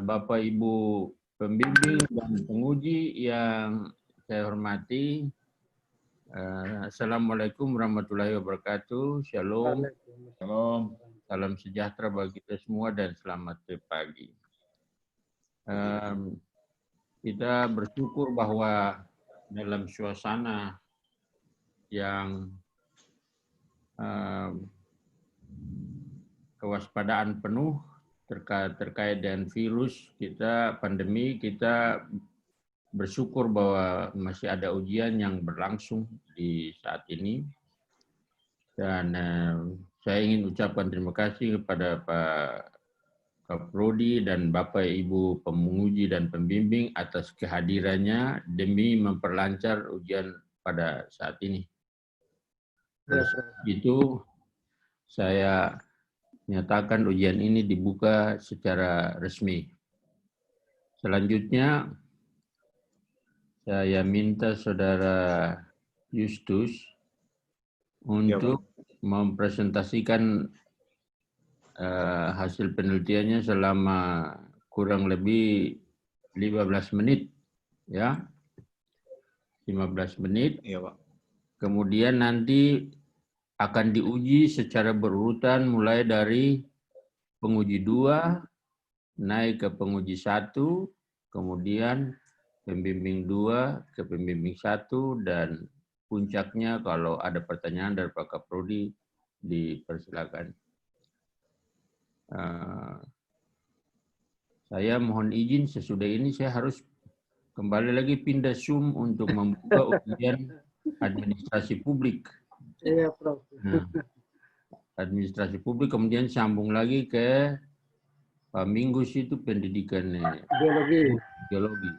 Bapak Ibu pembimbing dan penguji yang saya hormati. Assalamualaikum warahmatullahi wabarakatuh. Shalom. Shalom. Salam sejahtera bagi kita semua dan selamat pagi. Kita bersyukur bahwa dalam suasana yang kewaspadaan penuh terkait dengan virus pandemi, kita bersyukur bahwa masih ada ujian yang berlangsung di saat ini. Dan saya ingin ucapkan terima kasih kepada Pak Kaprodi dan Bapak Ibu penguji dan pembimbing atas kehadirannya demi memperlancar ujian pada saat ini. Terus itu saya nyatakan ujian ini dibuka secara resmi. Selanjutnya saya minta Saudara Justus untuk mempresentasikan hasil penelitiannya selama kurang lebih 15 menit, ya. 15 menit. Iya, Pak. Kemudian nanti akan diuji secara berurutan mulai dari penguji 2 naik ke penguji 1, kemudian pembimbing 2 ke pembimbing 1, dan puncaknya kalau ada pertanyaan dari Pak Kaprodi dipersilakan. Saya mohon izin sesudah ini saya harus kembali lagi pindah Zoom untuk membuka ujian administrasi publik. Iya, Prof. Nah, administrasi publik, kemudian sambung lagi ke Pak Minggus itu pendidikan biologi.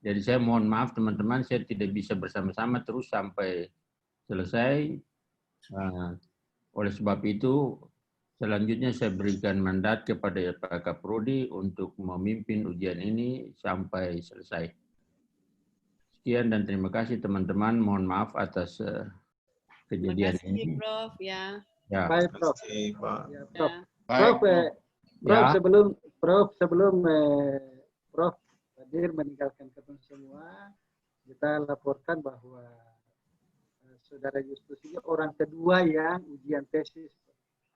Jadi saya mohon maaf teman-teman, saya tidak bisa bersama-sama terus sampai selesai. Oleh sebab itu, selanjutnya saya berikan mandat kepada Pak Kaprodi untuk memimpin ujian ini sampai selesai. Sekian dan terima kasih teman-teman. Mohon maaf atas kejadian ini. Terima kasih, Prof. Ya. Ya. Baik, Prof. Ya. Prof, sebelum Prof hadir meninggalkan kita semua, kita laporkan bahwa Saudara Justus ini orang kedua yang ujian tesis.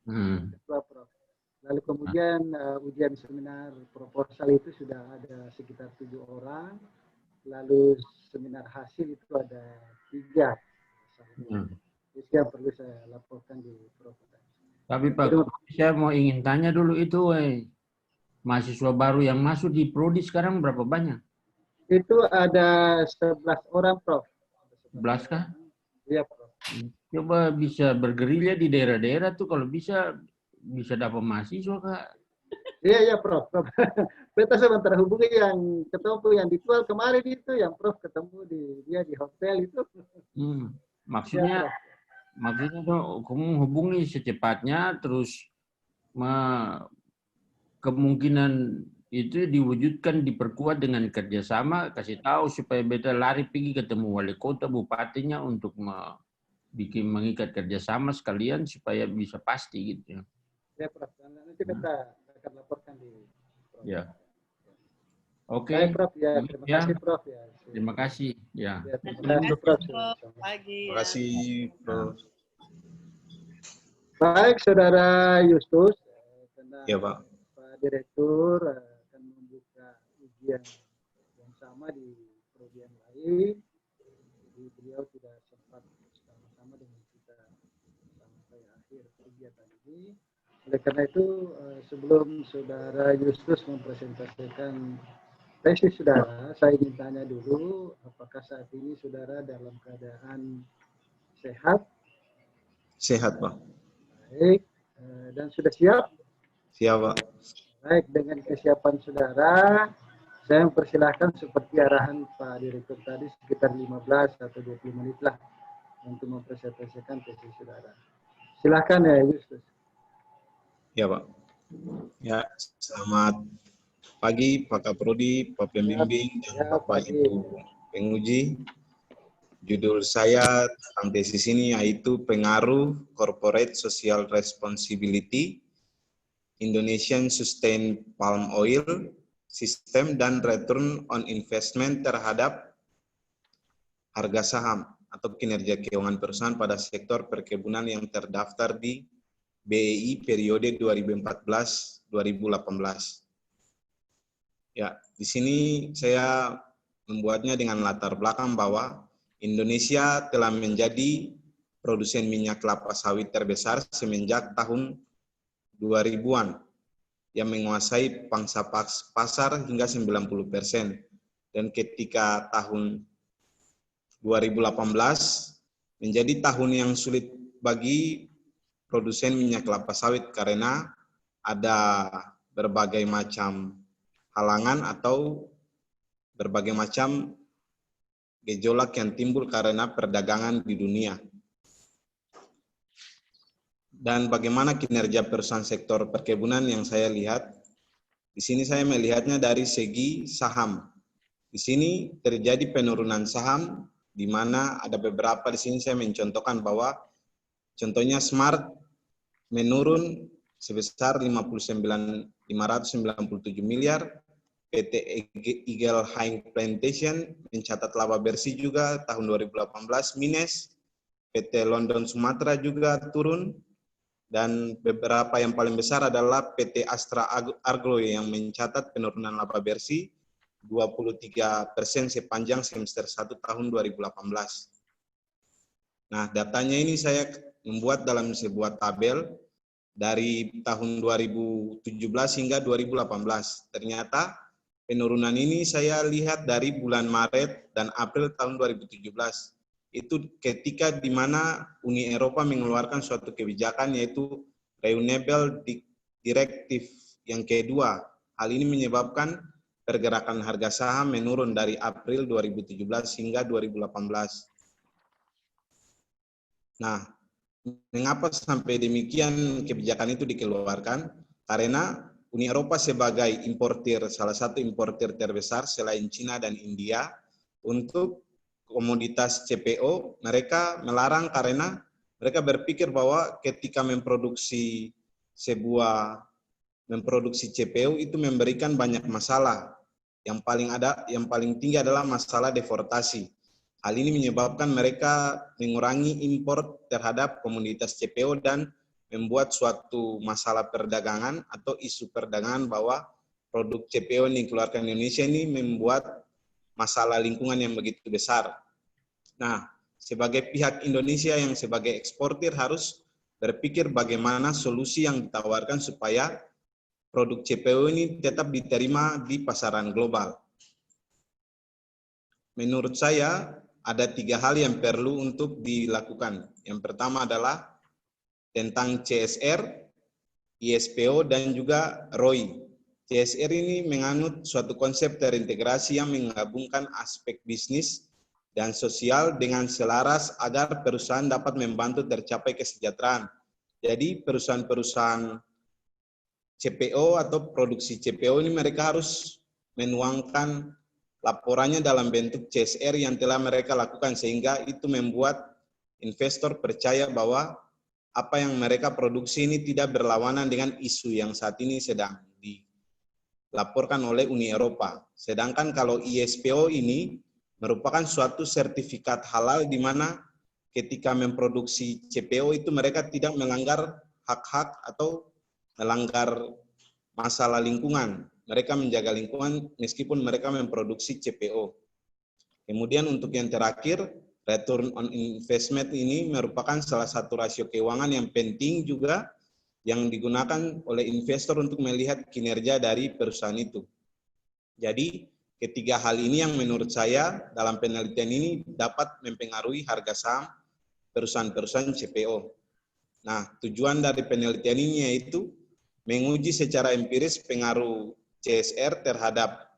Kedua, Prof. Lalu kemudian ujian seminar proposal itu sudah ada sekitar 7 orang. Lalu seminar hasil itu ada 3. Itu yang perlu saya laporkan di Prof. Tapi Pak, saya ingin tanya dulu itu, mahasiswa baru yang masuk di Prodi sekarang berapa banyak? Itu ada 11 orang, Prof. 11 kah? Iya, Prof. Coba bisa bergerilya di daerah-daerah tuh kalau bisa dapat mahasiswa, Kak. Iya, Prof. Kita sebentar hubungi yang ketemu yang dijual kemarin itu, yang Prof ketemu dia di hotel itu. Maksudnya tuh kamu hubungi secepatnya, terus kemungkinan itu diwujudkan, diperkuat dengan kerjasama, kasih tahu supaya beta lari pergi ketemu wali kota, bupatinya untuk mengikat kerjasama sekalian supaya bisa pasti gitu. Ya, Prof. Nanti kita akan laporkan di Prof. Ya. Oke. Baik, Prof. Ya, terima kasih, Prof. Ya. Terima kasih. Ya. Terima kasih, Prof. Terima kasih, Prof. Baik, Saudara Justus. Ya, Pak. Pak Direktur akan membuka ujian yang sama di prodi yang lain. Jadi beliau tidak sempat sama-sama dengan kita sampai akhir kegiatan ini. Oleh karena itu, sebelum Saudara Justus mempresentasikan tesis Saudara, saya ingin tanya dulu, apakah saat ini Saudara dalam keadaan sehat? Sehat, Pak. Baik, dan sudah siap? Siap, Pak. Baik, dengan kesiapan Saudara, saya mempersilahkan seperti arahan Pak Direktur tadi sekitar 15 atau 20 menit lah untuk mempresentasikan tesis Saudara. Silakan ya, Justus. Ya, Pak. Ya, selamat pagi Pak Kaprodi, Pak Pembimbing, dan Bapak Ibu penguji. Judul saya tentang tesis ini yaitu pengaruh corporate social responsibility Indonesian Sustained Palm Oil System, dan return on investment terhadap harga saham atau kinerja keuangan perusahaan pada sektor perkebunan yang terdaftar di BEI periode 2014-2018. Ya, di sini saya membuatnya dengan latar belakang bahwa Indonesia telah menjadi produsen minyak kelapa sawit terbesar semenjak tahun 2000-an yang menguasai pangsa pasar hingga 90%. Dan ketika tahun 2018 menjadi tahun yang sulit bagi produsen minyak kelapa sawit karena ada berbagai macam halangan atau berbagai macam gejolak yang timbul karena perdagangan di dunia. Dan bagaimana kinerja perusahaan sektor perkebunan yang saya lihat, di sini saya melihatnya dari segi saham. Di sini terjadi penurunan saham, di mana ada beberapa di sini saya mencontohkan bahwa contohnya Smart menurun sebesar 597 miliar, PT Eagle High Plantation mencatat laba bersih juga tahun 2018 minus, PT London Sumatera juga turun, dan beberapa yang paling besar adalah PT Astra Agro yang mencatat penurunan laba bersih 23% sepanjang semester 1 tahun 2018. Nah, datanya ini saya membuat dalam sebuah tabel dari tahun 2017 hingga 2018. Ternyata penurunan ini saya lihat dari bulan Maret dan April tahun 2017. Itu ketika di mana Uni Eropa mengeluarkan suatu kebijakan yaitu Renewable Directive yang kedua. Hal ini menyebabkan pergerakan harga saham menurun dari April 2017 hingga 2018. Nah, mengapa sampai demikian kebijakan itu dikeluarkan? Karena Uni Eropa sebagai salah satu importir terbesar selain Cina dan India untuk komoditas CPO, mereka melarang karena mereka berpikir bahwa ketika memproduksi CPO itu memberikan banyak masalah. Yang paling tinggi adalah masalah deforestasi. Hal ini menyebabkan mereka mengurangi impor terhadap komoditas CPO dan membuat suatu masalah perdagangan atau isu perdagangan bahwa produk CPO yang dikeluarkan Indonesia ini membuat masalah lingkungan yang begitu besar. Nah, sebagai pihak Indonesia yang sebagai eksportir harus berpikir bagaimana solusi yang ditawarkan supaya produk CPO ini tetap diterima di pasaran global. Menurut saya, ada 3 hal yang perlu untuk dilakukan. Yang pertama adalah tentang CSR, ISPO, dan juga ROI. CSR ini menganut suatu konsep terintegrasi yang menggabungkan aspek bisnis dan sosial dengan selaras agar perusahaan dapat membantu tercapai kesejahteraan. Jadi perusahaan-perusahaan CPO atau produksi CPO ini mereka harus menuangkan laporannya dalam bentuk CSR yang telah mereka lakukan, sehingga itu membuat investor percaya bahwa apa yang mereka produksi ini tidak berlawanan dengan isu yang saat ini sedang dilaporkan oleh Uni Eropa. Sedangkan kalau ISPO ini merupakan suatu sertifikat halal di mana ketika memproduksi CPO itu mereka tidak melanggar hak-hak atau melanggar masalah lingkungan. Mereka menjaga lingkungan meskipun mereka memproduksi CPO. Kemudian untuk yang terakhir, return on investment ini merupakan salah satu rasio keuangan yang penting juga yang digunakan oleh investor untuk melihat kinerja dari perusahaan itu. Jadi, ketiga hal ini yang menurut saya dalam penelitian ini dapat mempengaruhi harga saham perusahaan-perusahaan CPO. Nah, tujuan dari penelitian ini yaitu menguji secara empiris pengaruh CSR terhadap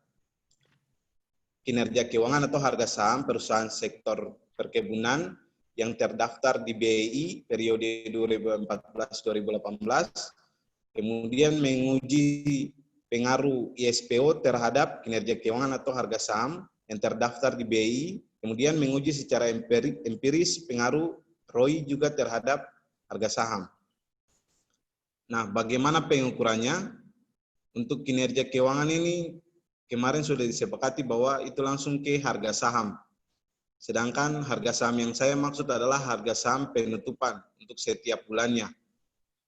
kinerja keuangan atau harga saham perusahaan sektor perkebunan yang terdaftar di BEI periode 2014-2018, kemudian menguji pengaruh ISPO terhadap kinerja keuangan atau harga saham yang terdaftar di BEI, kemudian menguji secara empiris pengaruh ROI juga terhadap harga saham. Nah, bagaimana pengukurannya? Untuk kinerja keuangan ini kemarin sudah disepakati bahwa itu langsung ke harga saham. Sedangkan harga saham yang saya maksud adalah harga saham penutupan untuk setiap bulannya.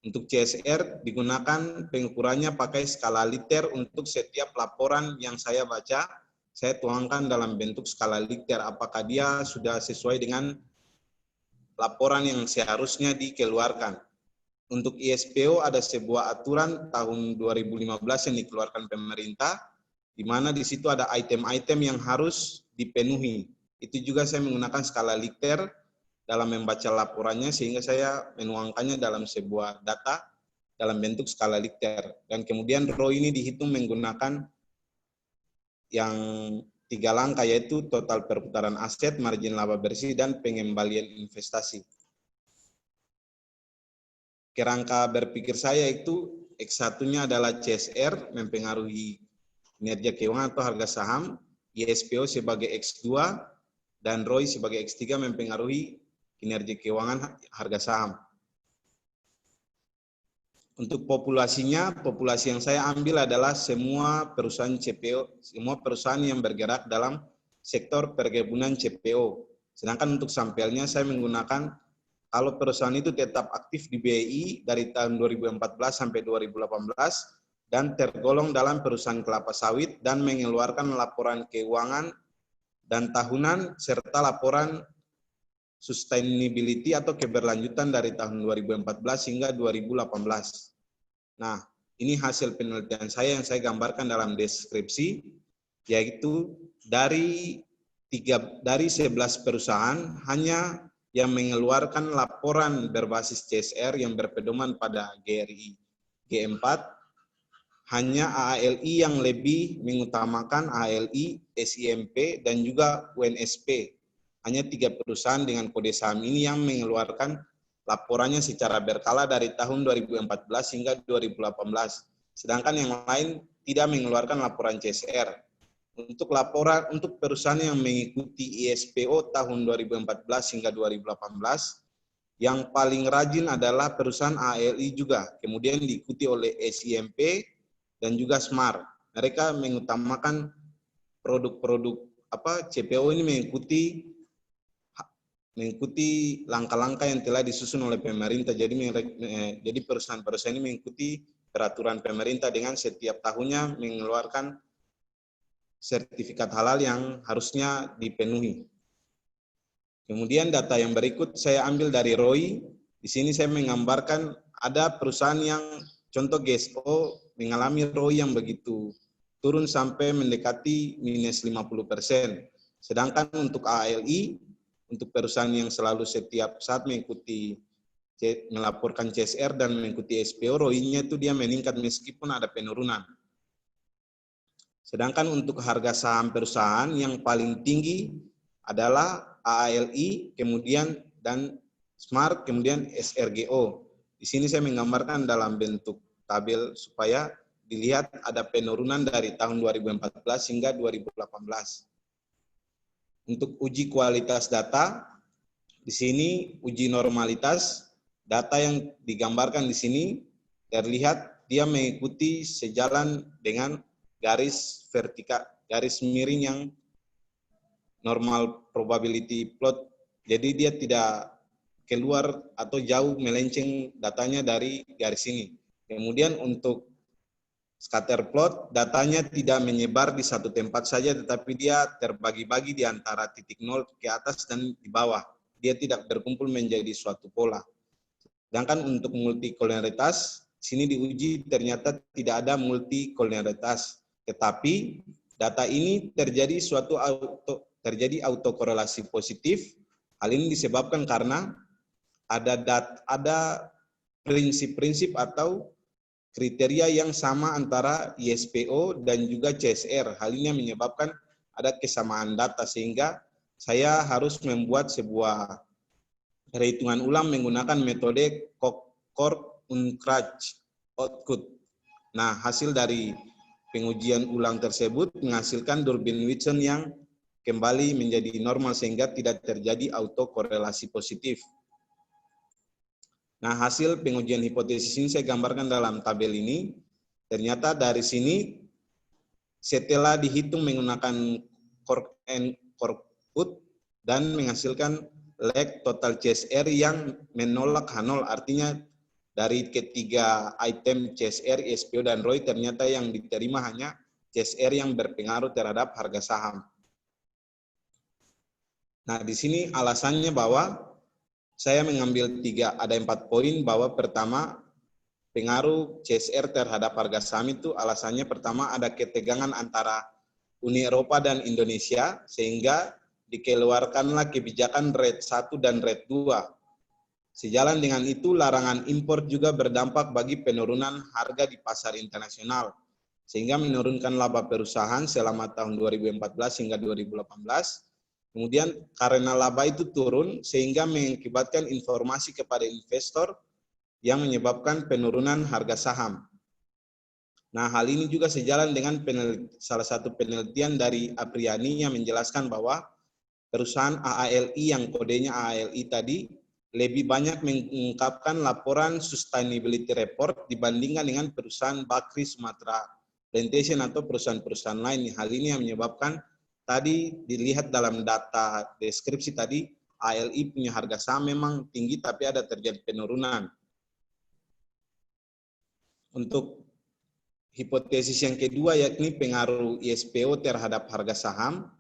Untuk CSR digunakan pengukurannya pakai skala liter untuk setiap laporan yang saya baca, saya tuangkan dalam bentuk skala liter apakah dia sudah sesuai dengan laporan yang seharusnya dikeluarkan. Untuk ISPO ada sebuah aturan tahun 2015 yang dikeluarkan pemerintah, di mana di situ ada item-item yang harus dipenuhi. Itu juga saya menggunakan skala liter dalam membaca laporannya, sehingga saya menuangkannya dalam sebuah data dalam bentuk skala liter. Dan kemudian ROI ini dihitung menggunakan yang 3 langkah, yaitu total perputaran aset, margin laba bersih, dan pengembalian investasi. Kerangka berpikir saya itu X1-nya adalah CSR mempengaruhi kinerja keuangan atau harga saham, ISPO sebagai X2, dan ROI sebagai X3 mempengaruhi kinerja keuangan harga saham. Untuk populasinya, populasi yang saya ambil adalah semua perusahaan CPO, semua perusahaan yang bergerak dalam sektor perkebunan CPO. Sedangkan untuk sampelnya saya menggunakan kalau perusahaan itu tetap aktif di BI dari tahun 2014 sampai 2018 dan tergolong dalam perusahaan kelapa sawit dan mengeluarkan laporan keuangan dan tahunan serta laporan sustainability atau keberlanjutan dari tahun 2014 hingga 2018. Nah, ini hasil penelitian saya yang saya gambarkan dalam deskripsi, yaitu dari 11 perusahaan hanya yang mengeluarkan laporan berbasis CSR yang berpedoman pada GRI G4, hanya AALI yang lebih mengutamakan AALI, SIMP, dan juga UNSP. Hanya 3 perusahaan dengan kode saham ini yang mengeluarkan laporannya secara berkala dari tahun 2014 hingga 2018. Sedangkan yang lain tidak mengeluarkan laporan CSR. Untuk laporan untuk perusahaan yang mengikuti ISPO tahun 2014 hingga 2018, yang paling rajin adalah perusahaan ALI juga, kemudian diikuti oleh SIMP dan juga SMART. Mereka mengutamakan produk-produk CPO ini mengikuti langkah-langkah yang telah disusun oleh pemerintah. Jadi perusahaan-perusahaan ini mengikuti peraturan pemerintah dengan setiap tahunnya mengeluarkan sertifikat halal yang harusnya dipenuhi. Kemudian data yang berikut saya ambil dari ROI. Di sini saya menggambarkan ada perusahaan yang contoh GSO mengalami ROI yang begitu turun sampai mendekati minus 50%. Sedangkan untuk ALI, untuk perusahaan yang selalu setiap saat melaporkan CSR dan mengikuti SPO, ROI-nya itu dia meningkat meskipun ada penurunan. Sedangkan untuk harga saham perusahaan yang paling tinggi adalah AALI, kemudian dan SMART, kemudian SRGO. Di sini saya menggambarkan dalam bentuk tabel supaya dilihat ada penurunan dari tahun 2014 hingga 2018. Untuk uji kualitas data, di sini uji normalitas, data yang digambarkan di sini terlihat dia mengikuti sejalan dengan garis vertikal, garis miring yang normal probability plot. Jadi dia tidak keluar atau jauh melenceng datanya dari garis ini. Kemudian untuk scatter plot, datanya tidak menyebar di satu tempat saja, tetapi dia terbagi-bagi di antara titik 0 ke atas dan di bawah. Dia tidak berkumpul menjadi suatu pola. Sedangkan untuk multikolonialitas, sini diuji ternyata tidak ada multikolonialitas. Tetapi data ini terjadi autokorelasi positif. Hal ini disebabkan karena ada prinsip-prinsip atau kriteria yang sama antara ISPO dan juga CSR. Hal ini menyebabkan ada kesamaan data sehingga saya harus membuat sebuah perhitungan ulang menggunakan metode Korb-und-Krach output. Nah, hasil dari pengujian ulang tersebut menghasilkan Durbin-Watson yang kembali menjadi normal sehingga tidak terjadi autokorelasi positif. Nah, hasil pengujian hipotesis ini saya gambarkan dalam tabel ini. Ternyata dari sini setelah dihitung menggunakan Korkut dan menghasilkan leg total CSR yang menolak H0, artinya dari ketiga item CSR, ISPO, dan ROI ternyata yang diterima hanya CSR yang berpengaruh terhadap harga saham. Nah, di sini alasannya bahwa saya mengambil ada 4 poin, bahwa pertama, pengaruh CSR terhadap harga saham itu alasannya pertama ada ketegangan antara Uni Eropa dan Indonesia, sehingga dikeluarkanlah kebijakan Red 1 dan Red 2. Sejalan dengan itu, larangan impor juga berdampak bagi penurunan harga di pasar internasional, sehingga menurunkan laba perusahaan selama tahun 2014 hingga 2018. Kemudian karena laba itu turun, sehingga mengakibatkan informasi kepada investor yang menyebabkan penurunan harga saham. Nah, hal ini juga sejalan dengan salah satu penelitian dari Apriani yang menjelaskan bahwa perusahaan AALI yang kodenya AALI tadi lebih banyak mengungkapkan laporan sustainability report dibandingkan dengan perusahaan Bakri Sumatera Plantation atau perusahaan-perusahaan lain. Hal ini yang menyebabkan tadi dilihat dalam data deskripsi tadi, AALI punya harga saham memang tinggi tapi ada terjadi penurunan. Untuk hipotesis yang kedua yakni pengaruh ISPO terhadap harga saham.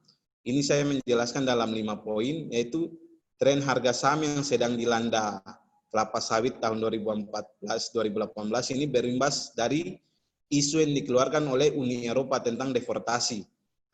Ini saya menjelaskan dalam 5 poin, yaitu tren harga saham yang sedang dilanda kelapa sawit tahun 2014-2018 ini berimbas dari isu yang dikeluarkan oleh Uni Eropa tentang deforestasi.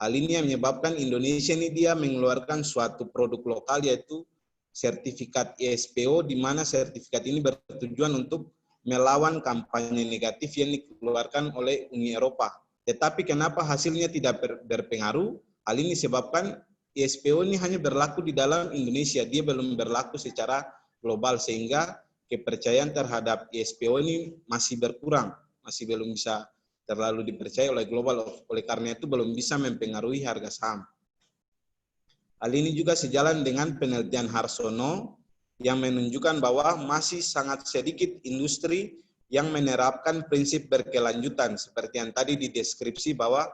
Hal ini yang menyebabkan Indonesia ini dia mengeluarkan suatu produk lokal yaitu sertifikat ISPO, di mana sertifikat ini bertujuan untuk melawan kampanye negatif yang dikeluarkan oleh Uni Eropa. Tetapi kenapa hasilnya tidak berpengaruh? Hal ini disebabkan ISPO ini hanya berlaku di dalam Indonesia, dia belum berlaku secara global, sehingga kepercayaan terhadap ISPO ini masih berkurang, masih belum bisa terlalu dipercaya oleh global, oleh karena itu belum bisa mempengaruhi harga saham. Hal ini juga sejalan dengan penelitian Harsono yang menunjukkan bahwa masih sangat sedikit industri yang menerapkan prinsip berkelanjutan, seperti yang tadi dideskripsi bahwa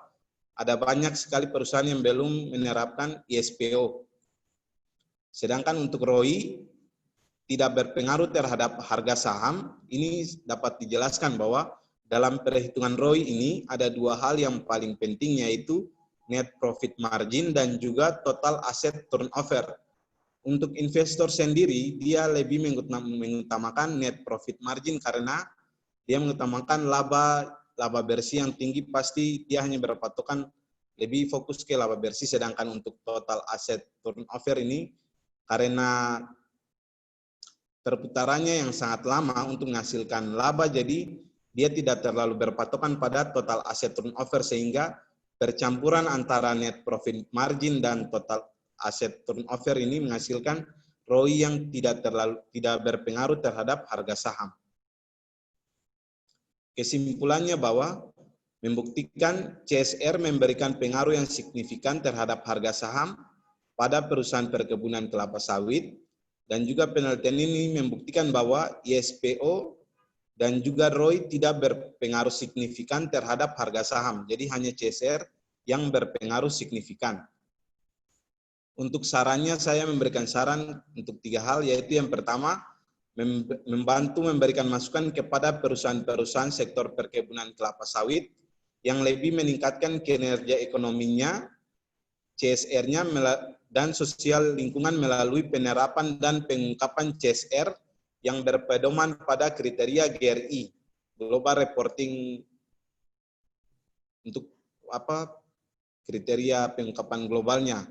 ada banyak sekali perusahaan yang belum menerapkan ISPO. Sedangkan untuk ROI tidak berpengaruh terhadap harga saham, ini dapat dijelaskan bahwa dalam perhitungan ROI ini ada 2 hal yang paling penting, yaitu net profit margin dan juga total asset turnover. Untuk investor sendiri, dia lebih mengutamakan net profit margin karena dia mengutamakan laba bersih yang tinggi, pasti dia hanya berpatokan lebih fokus ke laba bersih. Sedangkan untuk total asset turnover ini karena perputarannya yang sangat lama untuk menghasilkan laba, jadi dia tidak terlalu berpatokan pada total asset turnover, sehingga percampuran antara net profit margin dan total aset turnover ini menghasilkan ROI yang tidak berpengaruh terhadap harga saham. Kesimpulannya bahwa membuktikan CSR memberikan pengaruh yang signifikan terhadap harga saham pada perusahaan perkebunan kelapa sawit, dan juga penelitian ini membuktikan bahwa ISPO dan juga ROI tidak berpengaruh signifikan terhadap harga saham. Jadi hanya CSR yang berpengaruh signifikan. Untuk sarannya, saya memberikan saran untuk 3 hal, yaitu yang pertama, membantu memberikan masukan kepada perusahaan-perusahaan sektor perkebunan kelapa sawit yang lebih meningkatkan kinerja ekonominya, CSR-nya, dan sosial lingkungan melalui penerapan dan pengungkapan CSR yang berpedoman pada kriteria GRI, Global Reporting, untuk kriteria pengungkapan globalnya,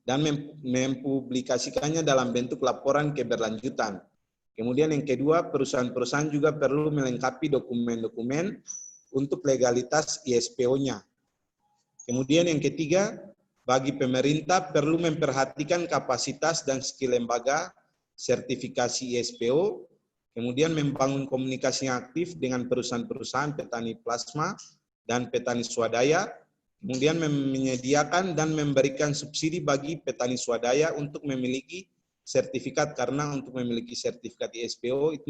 dan mempublikasikannya dalam bentuk laporan keberlanjutan. Kemudian yang kedua, perusahaan-perusahaan juga perlu melengkapi dokumen-dokumen untuk legalitas ISPO-nya. Kemudian yang ketiga, bagi pemerintah perlu memperhatikan kapasitas dan skill lembaga sertifikasi ISPO, kemudian membangun komunikasi yang aktif dengan perusahaan-perusahaan petani plasma dan petani swadaya, kemudian menyediakan dan memberikan subsidi bagi petani swadaya untuk memiliki sertifikat, karena untuk memiliki sertifikat ISPO itu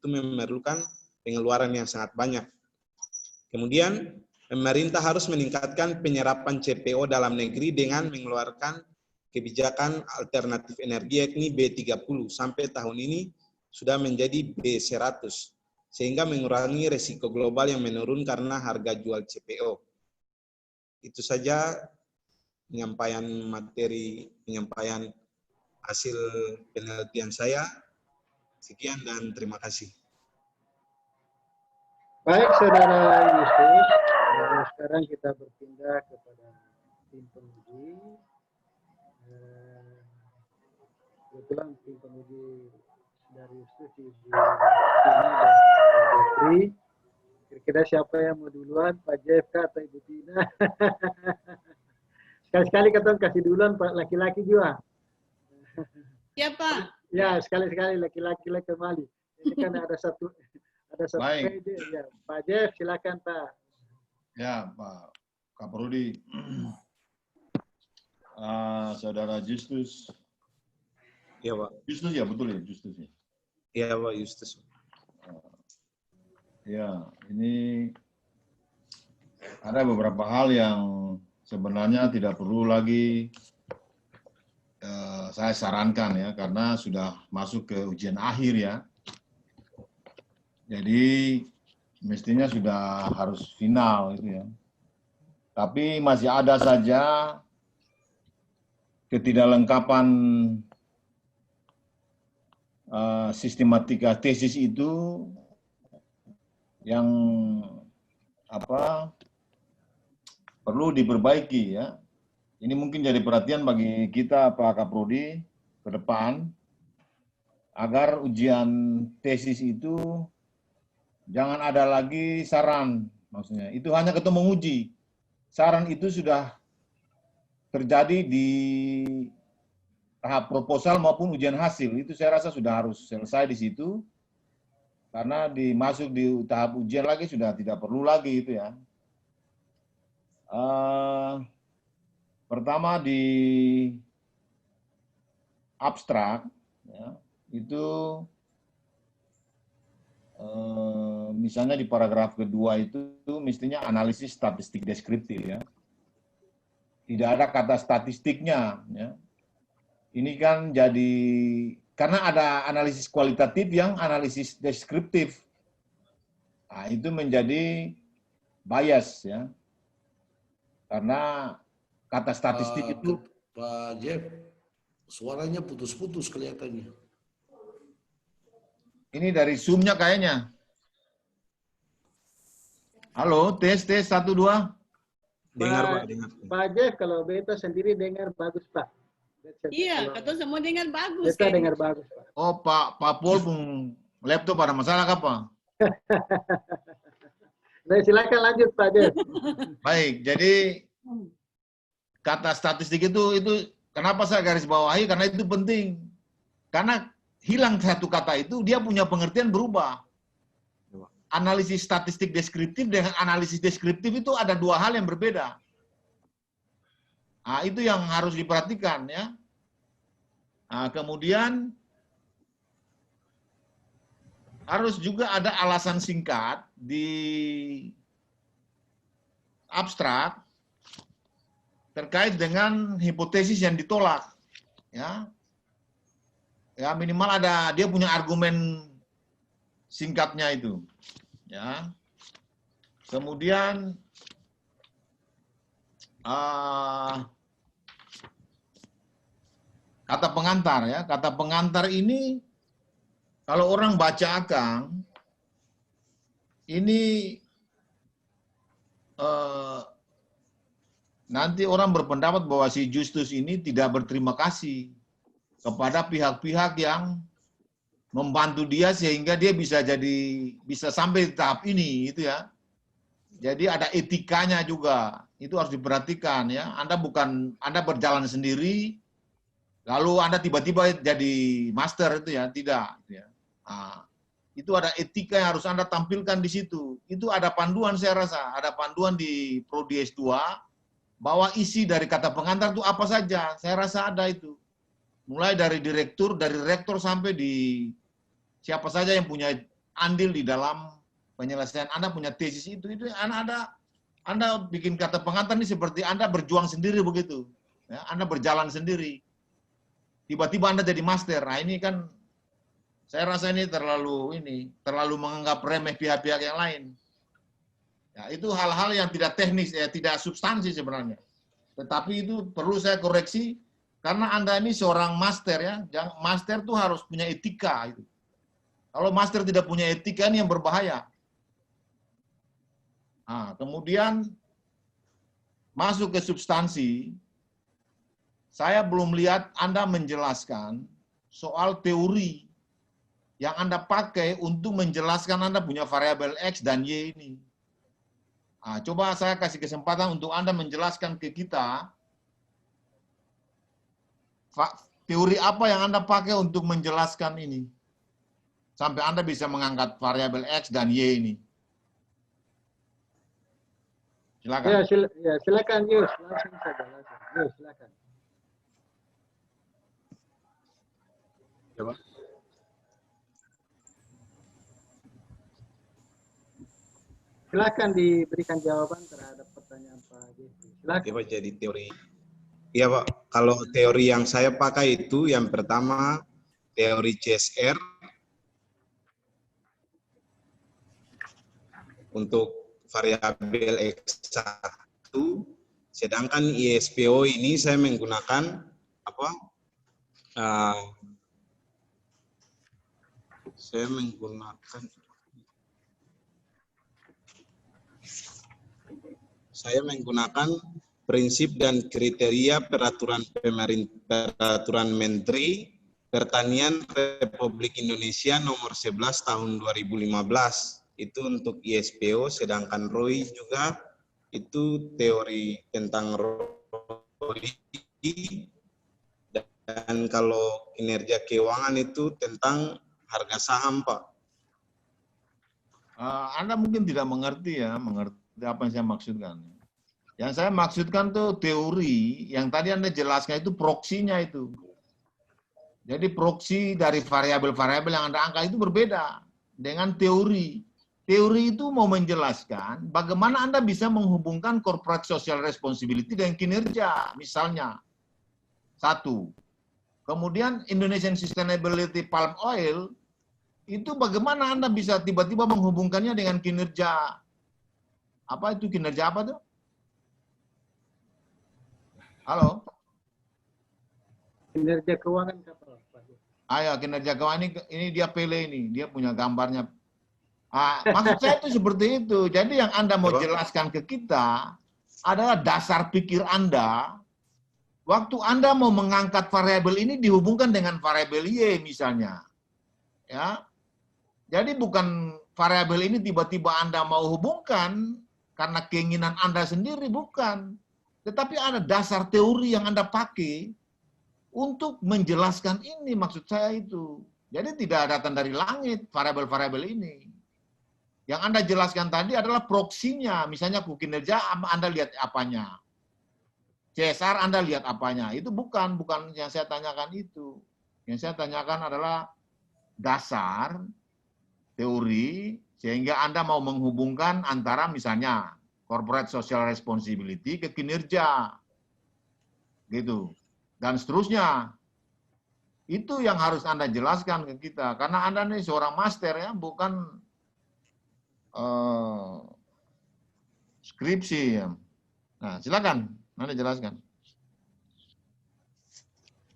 itu memerlukan pengeluaran yang sangat banyak. Kemudian, pemerintah harus meningkatkan penyerapan CPO dalam negeri dengan mengeluarkan kebijakan alternatif energi yakni B30 sampai tahun ini sudah menjadi B100 sehingga mengurangi resiko global yang menurun karena harga jual CPO. Itu saja penyampaian hasil penelitian saya. Sekian dan terima kasih. Baik, Saudara Yusuf. Sekarang kita berpindah kepada tim penguji. Kebetulan tim penguji dari Yusuf, Ibu Tina dan Pak Jeffrey. Kira-kira siapa yang mau duluan, Pak Jeff atau Ibu Tina? Sekali-sekali kita kasih duluan Pak laki-laki juga. Ya Pak. Ya, sekali-sekali laki-laki kembali. Ini kan ada satu Baik. ya. Pak Jeff, silakan Pak. Ya, Pak Kaprodi. Saudara Justus. Ya, Pak. Justus ya, betul ya, Justus ya. Iya, Pak Justus. Ya, ini ada beberapa hal yang sebenarnya tidak perlu lagi saya sarankan ya, karena sudah masuk ke ujian akhir ya. Jadi mestinya sudah harus final gitu ya. Tapi masih ada saja ketidaklengkapan sistematika tesis itu yang perlu diperbaiki ya. Ini mungkin jadi perhatian bagi kita Pak Kaprodi ke depan agar ujian tesis itu jangan ada lagi saran, maksudnya itu hanya ketemu menguji. Saran itu sudah terjadi di tahap proposal maupun ujian hasil, itu saya rasa sudah harus selesai di situ. Karena dimasuk di tahap ujian lagi sudah tidak perlu lagi itu ya. Pertama di abstrak, ya, itu misalnya di paragraf kedua itu mestinya analisis statistik deskriptif ya. Tidak ada kata statistiknya. Ya. Ini kan jadi karena ada analisis kualitatif yang analisis deskriptif. Nah, itu menjadi bias ya. Karena kata statistik itu Pak Jeff, suaranya putus-putus kelihatannya. Ini dari Zoom-nya kayaknya. Halo, tes 1 2. Dengar Pak, dengar. Pak Jeff, kalau beta sendiri dengar bagus Pak. Iya, kata semua dengar bagus. Beta dengar bagus Pak. Oh, Pak Pol pun laptop ada masalah apa? Nah, silakan lanjut Pak Jeff. Baik, jadi kata statistik itu kenapa saya garis bawahi, karena itu penting. Karena hilang satu kata itu, dia punya pengertian berubah. Analisis statistik deskriptif dengan analisis deskriptif itu ada dua hal yang berbeda. Nah, itu yang harus diperhatikan ya. Nah, kemudian harus juga ada alasan singkat di abstrak terkait dengan hipotesis yang ditolak. Ya, ya minimal ada dia punya argumen singkatnya itu. Ya, kemudian kata pengantar ya, kata pengantar ini kalau orang baca Akang ini nanti orang berpendapat bahwa si Justus ini tidak berterima kasih kepada pihak-pihak yang membantu dia sehingga dia bisa sampai tahap ini itu ya. Jadi ada etikanya juga. Itu harus diperhatikan ya. Anda berjalan sendiri lalu Anda tiba-tiba jadi master itu ya, tidak ya. Nah, itu ada etika yang harus Anda tampilkan di situ. Itu ada panduan saya rasa, ada panduan di Prodi S2 bahwa isi dari kata pengantar itu apa saja. Saya rasa ada itu. Mulai dari direktur, dari rektor sampai di siapa saja yang punya andil di dalam penyelesaian Anda punya tesis itu Anda bikin kata pengantar ini seperti Anda berjuang sendiri begitu. Ya, Anda berjalan sendiri. Tiba-tiba Anda jadi master. Nah, ini kan saya rasa ini terlalu menganggap remeh pihak-pihak yang lain. Ya, itu hal-hal yang tidak teknis, tidak substansi sebenarnya. Tetapi itu perlu saya koreksi karena Anda ini seorang master ya. Master tuh harus punya etika itu. Kalau master tidak punya etika ini yang berbahaya. Nah, kemudian masuk ke substansi. Saya belum lihat Anda menjelaskan soal teori yang Anda pakai untuk menjelaskan Anda punya variabel X dan Y ini. Nah, coba saya kasih kesempatan untuk Anda menjelaskan ke kita teori apa yang Anda pakai untuk menjelaskan ini. Sampai Anda bisa mengangkat variabel X dan Y ini. Silakan. Ya, silakan Yus, langsung saja. Yus, silakan. Coba. Silakan diberikan jawaban terhadap pertanyaan Pak Jeffrey. Silakan. Coba jadi teori. Iya Pak, kalau teori yang saya pakai itu yang pertama teori CSR untuk variabel X1, sedangkan ISPO ini saya menggunakan apa? Saya menggunakan prinsip dan kriteria peraturan Menteri Pertanian Republik Indonesia nomor 11 tahun 2015. Itu untuk ISPO, sedangkan ROI juga itu teori tentang ROI. Dan kalau kinerja keuangan itu tentang harga saham, Pak. Anda mungkin tidak mengerti apa yang saya maksudkan. Yang saya maksudkan tuh teori yang tadi Anda jelaskan itu proksinya itu. Jadi proksi dari variabel-variabel yang Anda angkat itu berbeda dengan teori. Teori itu mau menjelaskan bagaimana Anda bisa menghubungkan corporate social responsibility dengan kinerja, misalnya. Satu. Kemudian Indonesian Sustainability Palm Oil, itu bagaimana Anda bisa tiba-tiba menghubungkannya dengan kinerja. Apa itu kinerja apa tuh? Halo? Kinerja keuangan kapal. Ayo, kinerja keuangan ini dia Pele ini, dia punya gambarnya. Maksud saya itu seperti itu. Jadi yang Anda mau jelaskan ke kita adalah dasar pikir Anda. Waktu Anda mau mengangkat variabel ini dihubungkan dengan variabel Y misalnya. Ya. Jadi bukan variabel ini tiba-tiba Anda mau hubungkan karena keinginan Anda sendiri, bukan. Tetapi ada dasar teori yang Anda pakai untuk menjelaskan ini, maksud saya itu. Jadi tidak datang dari langit variabel-variabel ini. Yang Anda jelaskan tadi adalah proksinya. Misalnya kinerja Anda lihat apanya. CSR Anda lihat apanya. Itu bukan yang saya tanyakan itu. Yang saya tanyakan adalah dasar teori sehingga Anda mau menghubungkan antara misalnya corporate social responsibility ke kinerja. Gitu. Dan seterusnya. Itu yang harus Anda jelaskan ke kita. Karena Anda ini seorang master ya, bukan skripsi ya. Nah, silakan Anda jelaskan.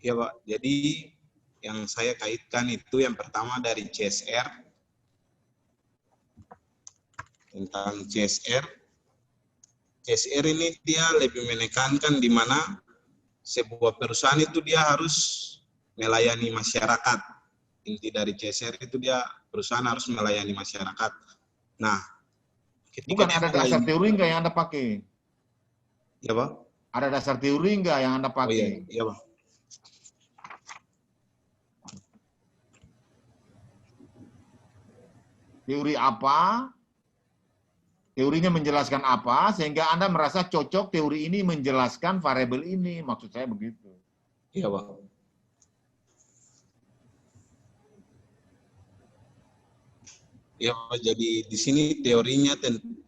Ya Pak, jadi yang saya kaitkan itu yang pertama dari CSR, tentang CSR. CSR ini dia lebih menekankan di mana sebuah perusahaan itu dia harus melayani masyarakat. Inti dari CSR itu dia perusahaan harus melayani masyarakat. Nah, bukan ada dasar teori enggak yang Anda pakai? Ya Pak. Ada dasar teori enggak yang Anda pakai? Iya Pak. Teori apa? Teorinya menjelaskan apa sehingga Anda merasa cocok teori ini menjelaskan variabel ini, maksud saya begitu. Iya Pak. Ya, jadi di sini teorinya tentang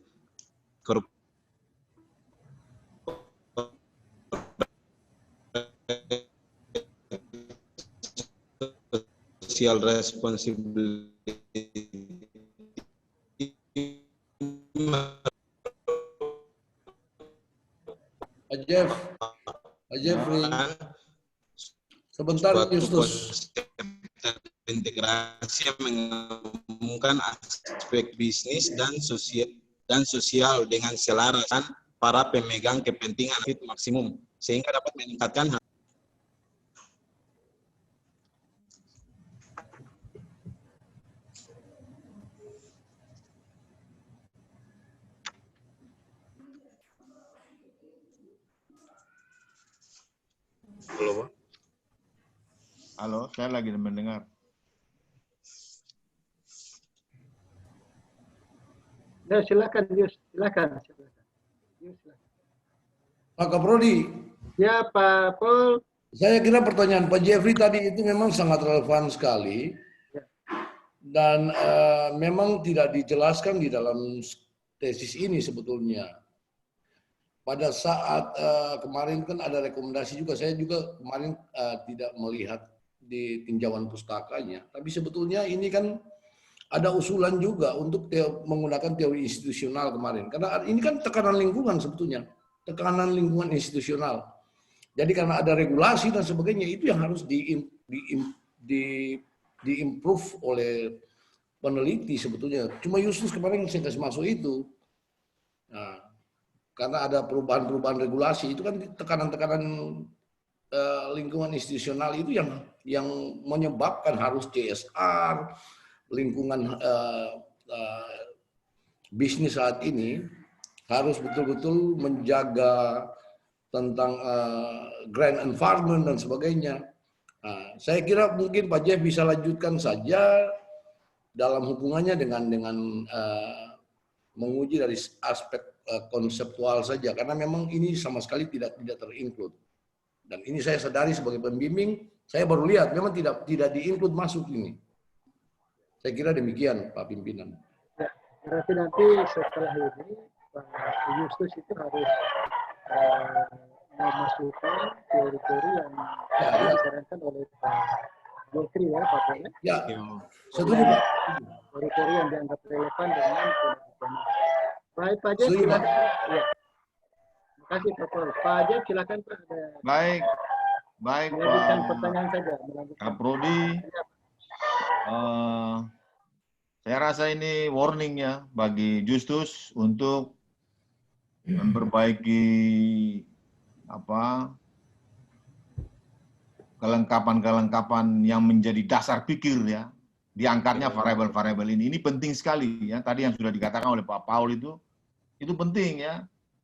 social responsibility. Pak Jeffrey, sebentar Justus. Integrasi yang menggabungkan aspek bisnis dan sosial dengan selaras para pemegang kepentingan maksimum sehingga dapat meningkatkan Halo, saya lagi mendengar. Ya, silakan, Yus. Silakan. Pak Kaprodi. Ya, Pak Paul. Saya kira pertanyaan Pak Jeffrey tadi itu memang sangat relevan sekali. Dan memang tidak dijelaskan di dalam tesis ini sebetulnya. Pada saat kemarin kan ada rekomendasi juga, saya juga kemarin tidak melihat di tinjauan pustakanya. Tapi sebetulnya ini kan ada usulan juga untuk menggunakan teori institusional kemarin. Karena ini kan tekanan lingkungan sebetulnya. Tekanan lingkungan institusional. Jadi karena ada regulasi dan sebagainya, itu yang harus di-improve oleh peneliti sebetulnya. Cuma Justus kemarin saya kasih masuk itu. Nah, karena ada perubahan-perubahan regulasi, itu kan tekanan-tekanan lingkungan institusional itu yang menyebabkan harus CSR, lingkungan bisnis saat ini harus betul-betul menjaga tentang grand environment dan sebagainya. Nah, saya kira mungkin Pak Jeff bisa lanjutkan saja dalam hubungannya dengan menguji dari aspek konseptual saja, karena memang ini sama sekali tidak terinclude. Dan ini saya sadari sebagai pembimbing, saya baru lihat memang tidak di-include masuk ini. Saya kira demikian, Pak Pimpinan. Ya, berarti nanti setelah ini Pak Justus itu harus memasukkan teori-teori yang disarankan oleh Pak Jeffrey ya, Pak Pol. Ya, setuju Pak. Teori-teori yang dianggap relevan dengan penelitian. Baik, Pak Jeff, silakan. Ya. Terima kasih, Pak Pol. Pak Jeff, silakan Pak. Baik, melanjutkan Pak pertanyaan saja. Kaprodi. Saya rasa ini warning ya bagi Justus untuk memperbaiki kelengkapan-kelengkapan yang menjadi dasar pikir ya. Diangkatnya variabel-variabel ini. Ini penting sekali ya. Tadi yang sudah dikatakan oleh Pak Paul itu penting ya.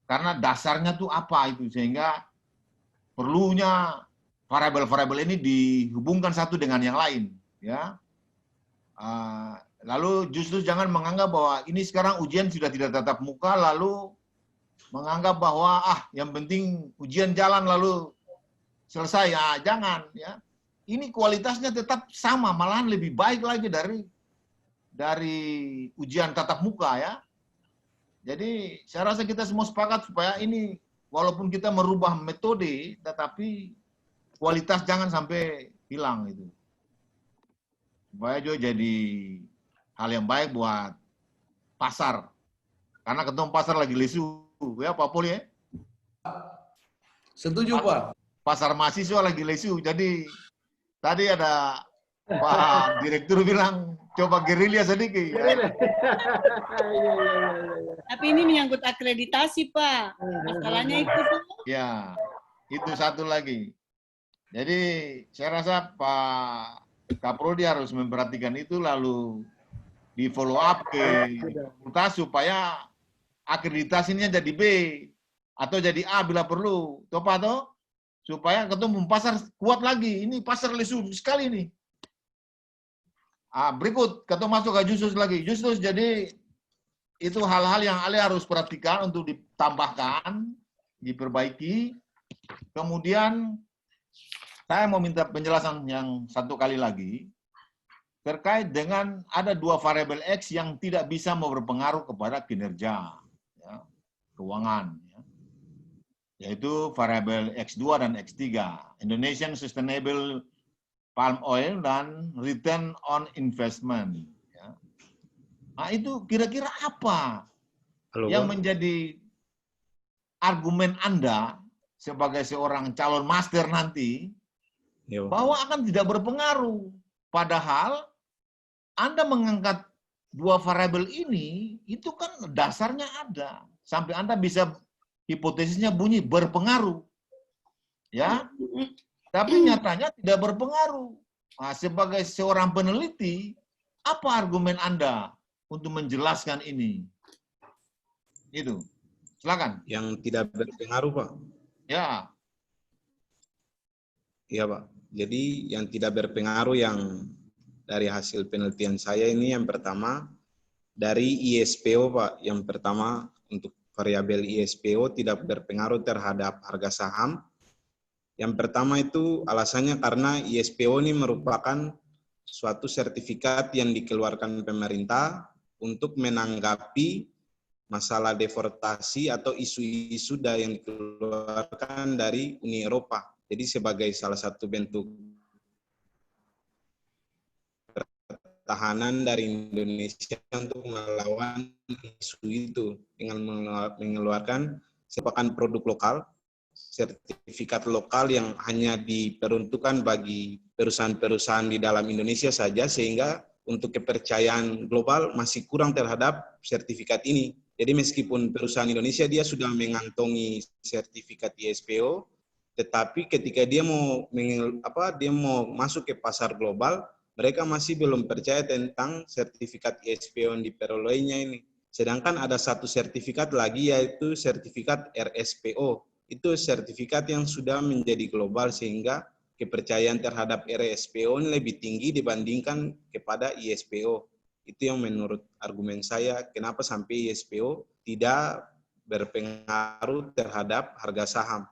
Karena dasarnya tuh apa itu, sehingga perlunya variabel-variabel ini dihubungkan satu dengan yang lain ya. Lalu justru jangan menganggap bahwa ini sekarang ujian sudah tidak tatap muka, lalu menganggap bahwa yang penting ujian jalan lalu selesai. Jangan ya. Ini kualitasnya tetap sama, malahan lebih baik lagi dari ujian tatap muka ya. Jadi saya rasa kita semua sepakat supaya ini walaupun kita merubah metode, tetapi kualitas jangan sampai hilang itu. Supaya juga jadi hal yang baik buat pasar. Karena ketemu pasar lagi lesu, ya Pak Pol ya? Setuju Pak. Pasar mahasiswa lagi lesu, jadi tadi ada Pak Direktur bilang, coba gerilya sedikit. Ya. Tapi ini menyangkut akreditasi, Pak. Masalahnya itu tuh. Ya, itu satu lagi. Jadi saya rasa Pak Kaprodi harus memperhatikan itu, lalu di follow up ke fakultas supaya akreditasinya jadi B atau jadi A bila perlu. Topa toh? Supaya ketemu pasar kuat lagi. Ini pasar lesu sekali nih. Berikut ketemu masuk ke Justus lagi. Justus, jadi itu hal-hal yang Ale harus perhatikan untuk ditambahkan, diperbaiki. Kemudian saya mau minta penjelasan yang satu kali lagi. terkait dengan ada dua variabel X yang tidak bisa berpengaruh kepada kinerja ya, keuangan, ya, yaitu variabel X2 dan X3, Indonesian Sustainable Palm Oil dan Return on Investment. Ya. Nah itu kira-kira apa yang menjadi argumen Anda sebagai seorang calon master nanti bahwa akan tidak berpengaruh, padahal Anda mengangkat dua variabel ini, itu kan dasarnya ada. Sampai Anda bisa hipotesisnya bunyi berpengaruh. Ya. Tapi nyatanya tidak berpengaruh. Nah, sebagai seorang peneliti, apa argumen Anda untuk menjelaskan ini? Itu. Silakan. Yang tidak berpengaruh, Pak. Ya. Iya, Pak. Jadi yang tidak berpengaruh yang dari hasil penelitian saya ini yang pertama dari ISPO, Pak. Yang pertama untuk variabel ISPO tidak berpengaruh terhadap harga saham. Yang pertama itu alasannya karena ISPO ini merupakan suatu sertifikat yang dikeluarkan pemerintah untuk menanggapi masalah deforestasi atau isu-isu yang dikeluarkan dari Uni Eropa. Jadi sebagai salah satu bentuk pertahanan dari Indonesia untuk melawan isu itu dengan mengeluarkan sepakan produk lokal, sertifikat lokal yang hanya diperuntukkan bagi perusahaan-perusahaan di dalam Indonesia saja, sehingga untuk kepercayaan global masih kurang terhadap sertifikat ini. Jadi meskipun perusahaan Indonesia dia sudah mengantongi sertifikat ISPO, tetapi ketika dia mau masuk ke pasar global, mereka masih belum percaya tentang sertifikat ISPO yang diperolehnya ini. Sedangkan ada satu sertifikat lagi, yaitu sertifikat RSPO. Itu sertifikat yang sudah menjadi global, sehingga kepercayaan terhadap RSPO ini lebih tinggi dibandingkan kepada ISPO. Itu yang menurut argumen saya, kenapa sampai ISPO tidak berpengaruh terhadap harga saham.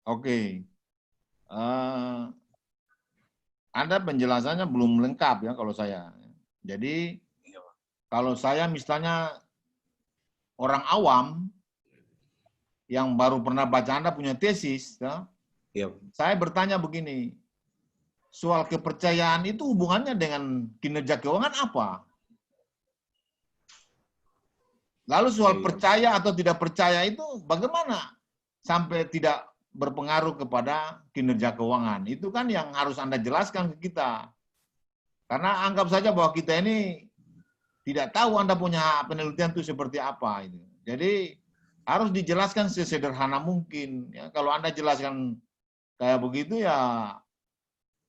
Oke. Anda penjelasannya belum lengkap ya kalau saya. Jadi kalau saya misalnya orang awam yang baru pernah baca Anda punya tesis, ya, saya bertanya begini, soal kepercayaan itu hubungannya dengan kinerja keuangan apa? Lalu soal percaya atau tidak percaya itu bagaimana sampai tidak berpengaruh kepada kinerja keuangan? Itu kan yang harus Anda jelaskan ke kita. Karena anggap saja bahwa kita ini tidak tahu Anda punya penelitian itu seperti apa. Jadi harus dijelaskan sesederhana mungkin. Ya, kalau Anda jelaskan kayak begitu ya,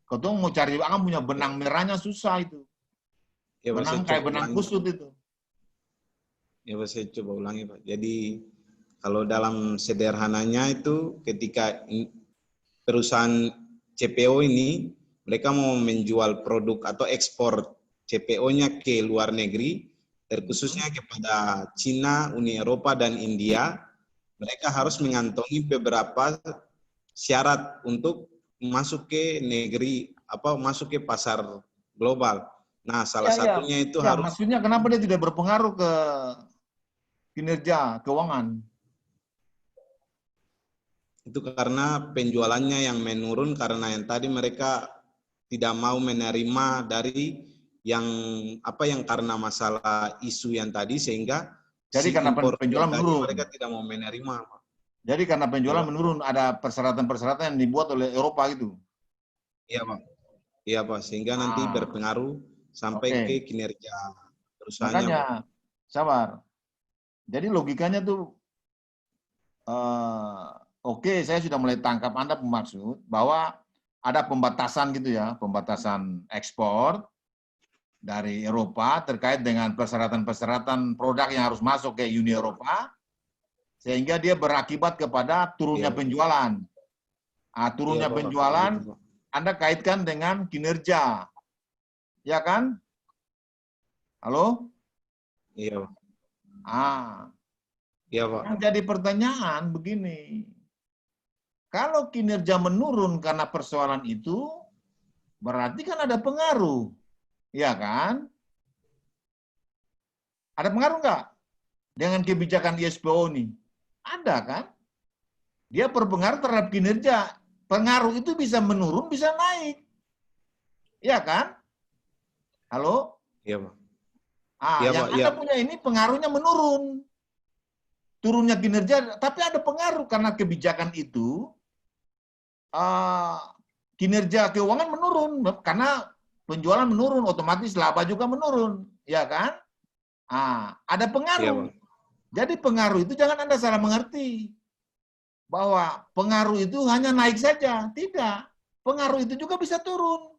ketemu mau cari akan punya benang merahnya susah itu. Ya, benang kayak benang kusut itu. Ya, saya coba ulangi, Pak. Jadi kalau dalam sederhananya itu ketika perusahaan CPO ini mereka mau menjual produk atau ekspor CPO-nya ke luar negeri, terkhususnya kepada Cina, Uni Eropa, dan India, mereka harus mengantongi beberapa syarat untuk masuk ke negeri, masuk ke pasar global. Nah, salah satunya itu harus... Maksudnya kenapa dia tidak berpengaruh ke kinerja keuangan? Itu karena penjualannya yang menurun, karena yang tadi mereka tidak mau menerima dari yang karena masalah isu yang tadi, sehingga jadi karena penjualan menurun, mereka tidak mau menerima. Jadi karena penjualan menurun, ada persyaratan-persyaratan yang dibuat oleh Eropa itu. Iya, Pak. Iya, Pak, sehingga nanti berpengaruh sampai ke kinerja perusahaannya. Makanya, sabar. Jadi logikanya tuh oke, saya sudah mulai tangkap Anda bermaksud bahwa ada pembatasan gitu ya, pembatasan ekspor dari Eropa terkait dengan persyaratan-persyaratan produk yang harus masuk ke Uni Eropa, sehingga dia berakibat kepada turunnya penjualan. Turunnya penjualan, Anda kaitkan dengan kinerja, ya kan? Halo? Iya. Iya, Pak. Yang jadi pertanyaan begini, kalau kinerja menurun karena persoalan itu, berarti kan ada pengaruh. Ya kan? Ada pengaruh nggak dengan kebijakan ISPO ini? Ada kan? Dia berpengaruh terhadap kinerja. Pengaruh itu bisa menurun, bisa naik. Ya kan? Halo? Iya, Pak. Ah, Iya, yang Pak, Anda iya. punya ini pengaruhnya menurun. Turunnya kinerja, tapi ada pengaruh karena kebijakan itu kinerja keuangan menurun karena penjualan menurun, otomatis laba juga menurun, ya kan? Ada Iya, pengaruh. Pak. Jadi pengaruh itu jangan Anda salah mengerti bahwa pengaruh itu hanya naik saja, tidak. Pengaruh itu juga bisa turun.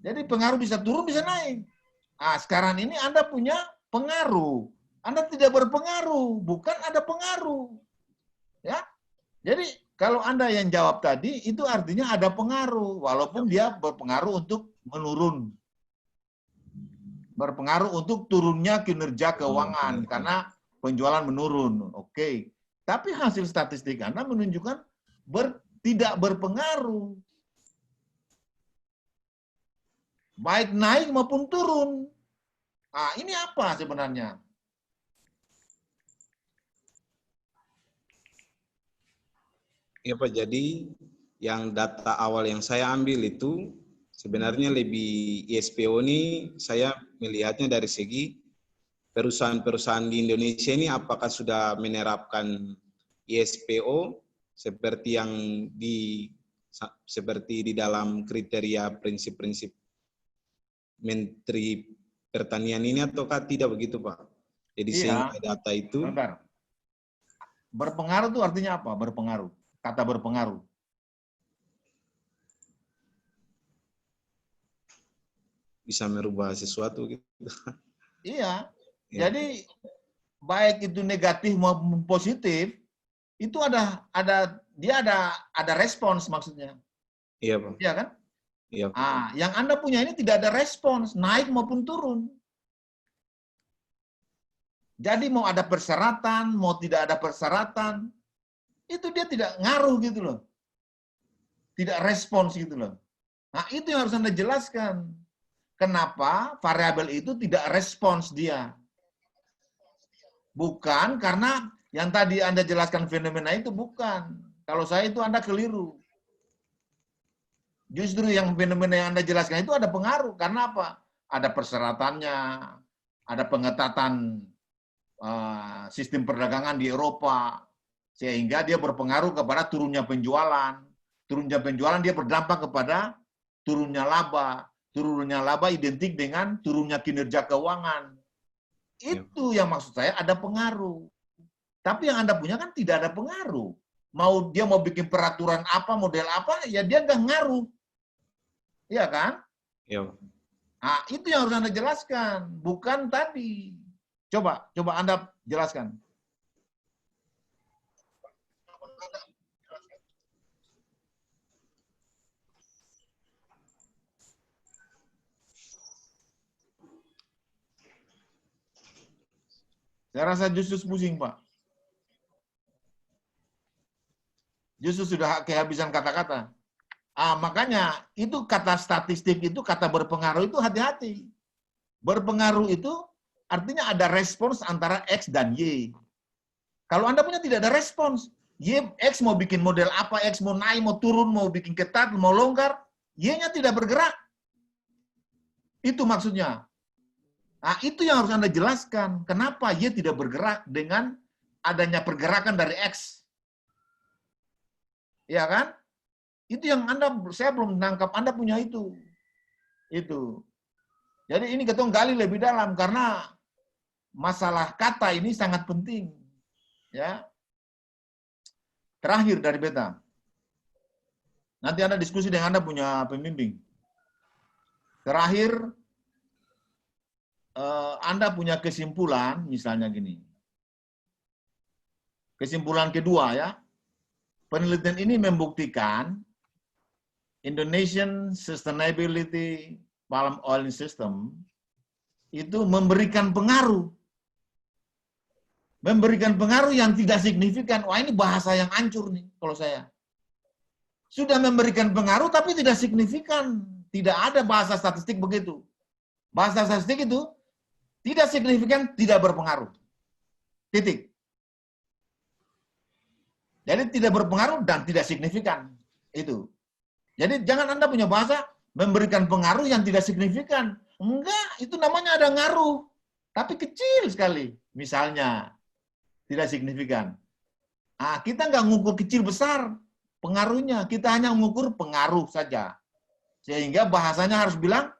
Jadi pengaruh bisa turun, bisa naik. Sekarang ini Anda punya pengaruh. Anda tidak berpengaruh, bukan ada pengaruh. Ya. Jadi kalau Anda yang jawab tadi, itu artinya ada pengaruh, walaupun dia berpengaruh untuk menurun. Berpengaruh untuk turunnya kinerja keuangan, karena penjualan menurun. Oke. Tapi hasil statistik Anda menunjukkan tidak berpengaruh. Baik naik maupun turun. Ini apa sebenarnya? Iya, Pak. Jadi yang data awal yang saya ambil itu sebenarnya lebih ISPO ini saya melihatnya dari segi perusahaan-perusahaan di Indonesia ini apakah sudah menerapkan ISPO seperti yang seperti di dalam kriteria prinsip-prinsip Menteri Pertanian ini ataukah tidak begitu, Pak? Jadi sehingga data itu Bentar. Berpengaruh itu artinya apa? Berpengaruh. Kata berpengaruh. bisa merubah sesuatu gitu. Iya. Ya. Jadi baik itu negatif maupun positif, itu dia ada respons maksudnya. Iya, Pak. Iya kan? Iya, Pak. Yang Anda punya ini tidak ada respons, naik maupun turun. Jadi mau ada persyaratan, mau tidak ada persyaratan, itu dia tidak ngaruh gitu loh. Tidak respons gitu loh. Nah, itu yang harus Anda jelaskan. Kenapa variabel itu tidak respons dia? Bukan karena yang tadi Anda jelaskan fenomena itu, bukan. Kalau saya itu Anda keliru. Justru yang fenomena yang Anda jelaskan itu ada pengaruh. Karena apa? Ada persyaratannya, ada pengetatan sistem perdagangan di Eropa, sehingga dia berpengaruh kepada turunnya penjualan. Turunnya penjualan dia berdampak kepada turunnya laba. Turunnya laba identik dengan turunnya kinerja keuangan. Itu yang maksud saya ada pengaruh. Tapi yang Anda punya kan tidak ada pengaruh. Dia mau bikin peraturan apa, model apa, ya dia nggak ngaruh. Iya kan? Iya. Nah, itu yang harus Anda jelaskan. Bukan tadi. Coba Anda jelaskan. Saya rasa Justus pusing, Pak. Justus sudah kehabisan kata-kata. Makanya itu kata statistik itu, kata berpengaruh itu hati-hati. Berpengaruh itu artinya ada respons antara X dan Y. Kalau Anda punya tidak ada respons, X mau bikin model apa, X mau naik, mau turun, mau bikin ketat, mau longgar, Y-nya tidak bergerak. Itu maksudnya. Nah, itu yang harus Anda jelaskan. Kenapa Y tidak bergerak dengan adanya pergerakan dari X? Ya kan? Itu yang saya belum menangkap. Anda punya itu. Itu. Jadi ini kita gali lebih dalam karena masalah kata ini sangat penting. Ya. Terakhir dari beta. Nanti Anda diskusi dengan Anda punya pembimbing. Terakhir, Anda punya kesimpulan, misalnya gini. Kesimpulan kedua ya, penelitian ini membuktikan Indonesian Sustainability Palm Oil System itu memberikan pengaruh. Memberikan pengaruh yang tidak signifikan. Wah, ini bahasa yang hancur nih kalau saya. sudah memberikan pengaruh tapi tidak signifikan. Tidak ada bahasa statistik begitu. Bahasa statistik itu tidak signifikan, tidak berpengaruh. Titik. Jadi tidak berpengaruh dan tidak signifikan. Itu. Jadi jangan Anda punya bahasa memberikan pengaruh yang tidak signifikan. Enggak, itu namanya ada ngaruh. Tapi kecil sekali. Misalnya, tidak signifikan. Nah, kita nggak ngukur kecil besar pengaruhnya. Kita hanya mengukur pengaruh saja. Sehingga bahasanya harus bilang,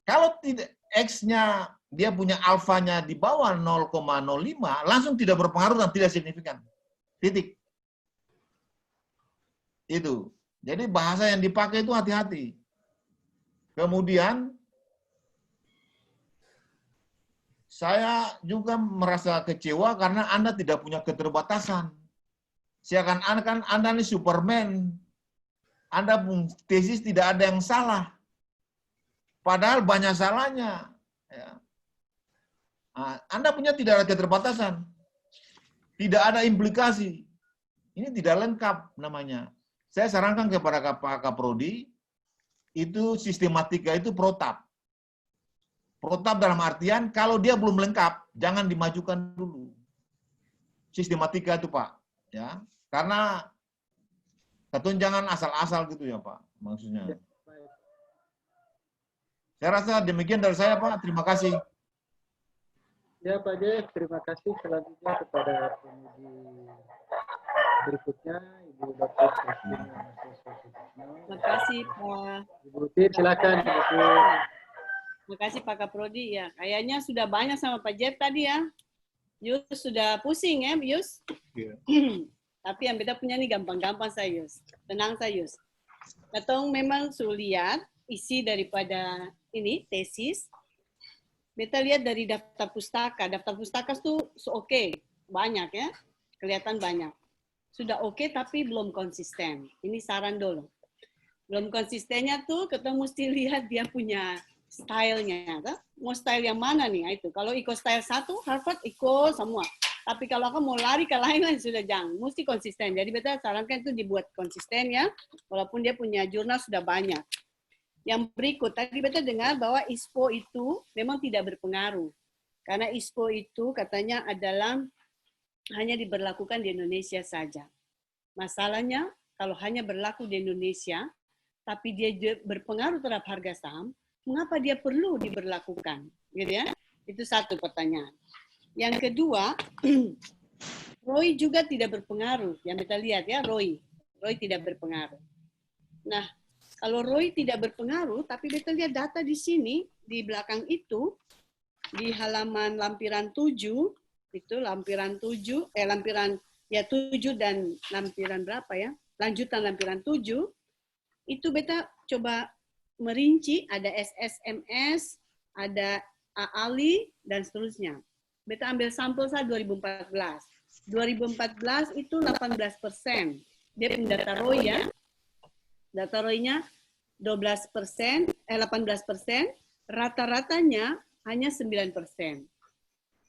kalau tidak X-nya, dia punya alfanya di bawah 0,05, langsung tidak berpengaruh dan tidak signifikan. Titik. Itu. Jadi bahasa yang dipakai itu hati-hati. Kemudian, saya juga merasa kecewa karena Anda tidak punya keterbatasan. Seakan-akan Anda ini Superman. Anda pun tesis tidak ada yang salah. Padahal banyak salahnya. Ya. Anda punya tidak ada keterbatasan. Tidak ada implikasi. Ini tidak lengkap namanya. Saya sarankan kepada Pak Kaprodi, itu sistematika itu protap. Protap dalam artian, kalau dia belum lengkap, jangan dimajukan dulu. Sistematika itu Pak. Ya, karena jangan asal-asal gitu ya Pak, maksudnya. Saya rasa demikian dari saya Pak, terima kasih. Ya Pak Jeff, terima kasih selanjutnya kepada penguji berikutnya, Ibu Dr. Christina. Terima kasih Pak. Ibu Tin, silakan. Terima kasih Pak Kaprodi ya. Kayaknya sudah banyak sama Pak Jeff tadi ya. Yus sudah pusing ya, Yus? Iya. Tapi yang beta punya nih gampang-gampang saya, Yus. Tenang saya, Yus. Katong memang sudah lihat isi daripada ini, tesis. Beta lihat dari daftar pustaka. Daftar pustaka itu oke, banyak ya. Kelihatan banyak. Sudah oke, tapi belum konsisten. Ini saran dulu. Belum konsistennya tuh, kita mesti lihat dia punya stylenya. Mau style yang mana nih? Itu. Kalau ikut style 1, Harvard ikut semua. Tapi kalau aku mau lari ke lain-lain sudah jangan. Mesti konsisten. Jadi beta sarankan itu dibuat konsisten ya. Walaupun dia punya jurnal sudah banyak. Yang berikut, tadi beta dengar bahwa ISPO itu memang tidak berpengaruh. Karena ISPO itu katanya adalah hanya diberlakukan di Indonesia saja. Masalahnya, kalau hanya berlaku di Indonesia, tapi dia berpengaruh terhadap harga saham, mengapa dia perlu diberlakukan? Gitu ya? Itu satu pertanyaan. Yang kedua, ROI juga tidak berpengaruh. Yang kita lihat ya, ROI tidak berpengaruh. Nah, kalau ROI tidak berpengaruh, tapi kita lihat data di sini, di belakang itu, di halaman lampiran 7, itu lampiran 7, lampiran ya 7 dan lampiran berapa ya? Lanjutan lampiran 7, itu beta coba merinci, ada SSMS, ada AALI, dan seterusnya. Beta ambil sampel saya 2014. 2014 itu 18%. Dia punya data ROI ya. Data ROI-nya 18%, 18%, rata-ratanya hanya 9%.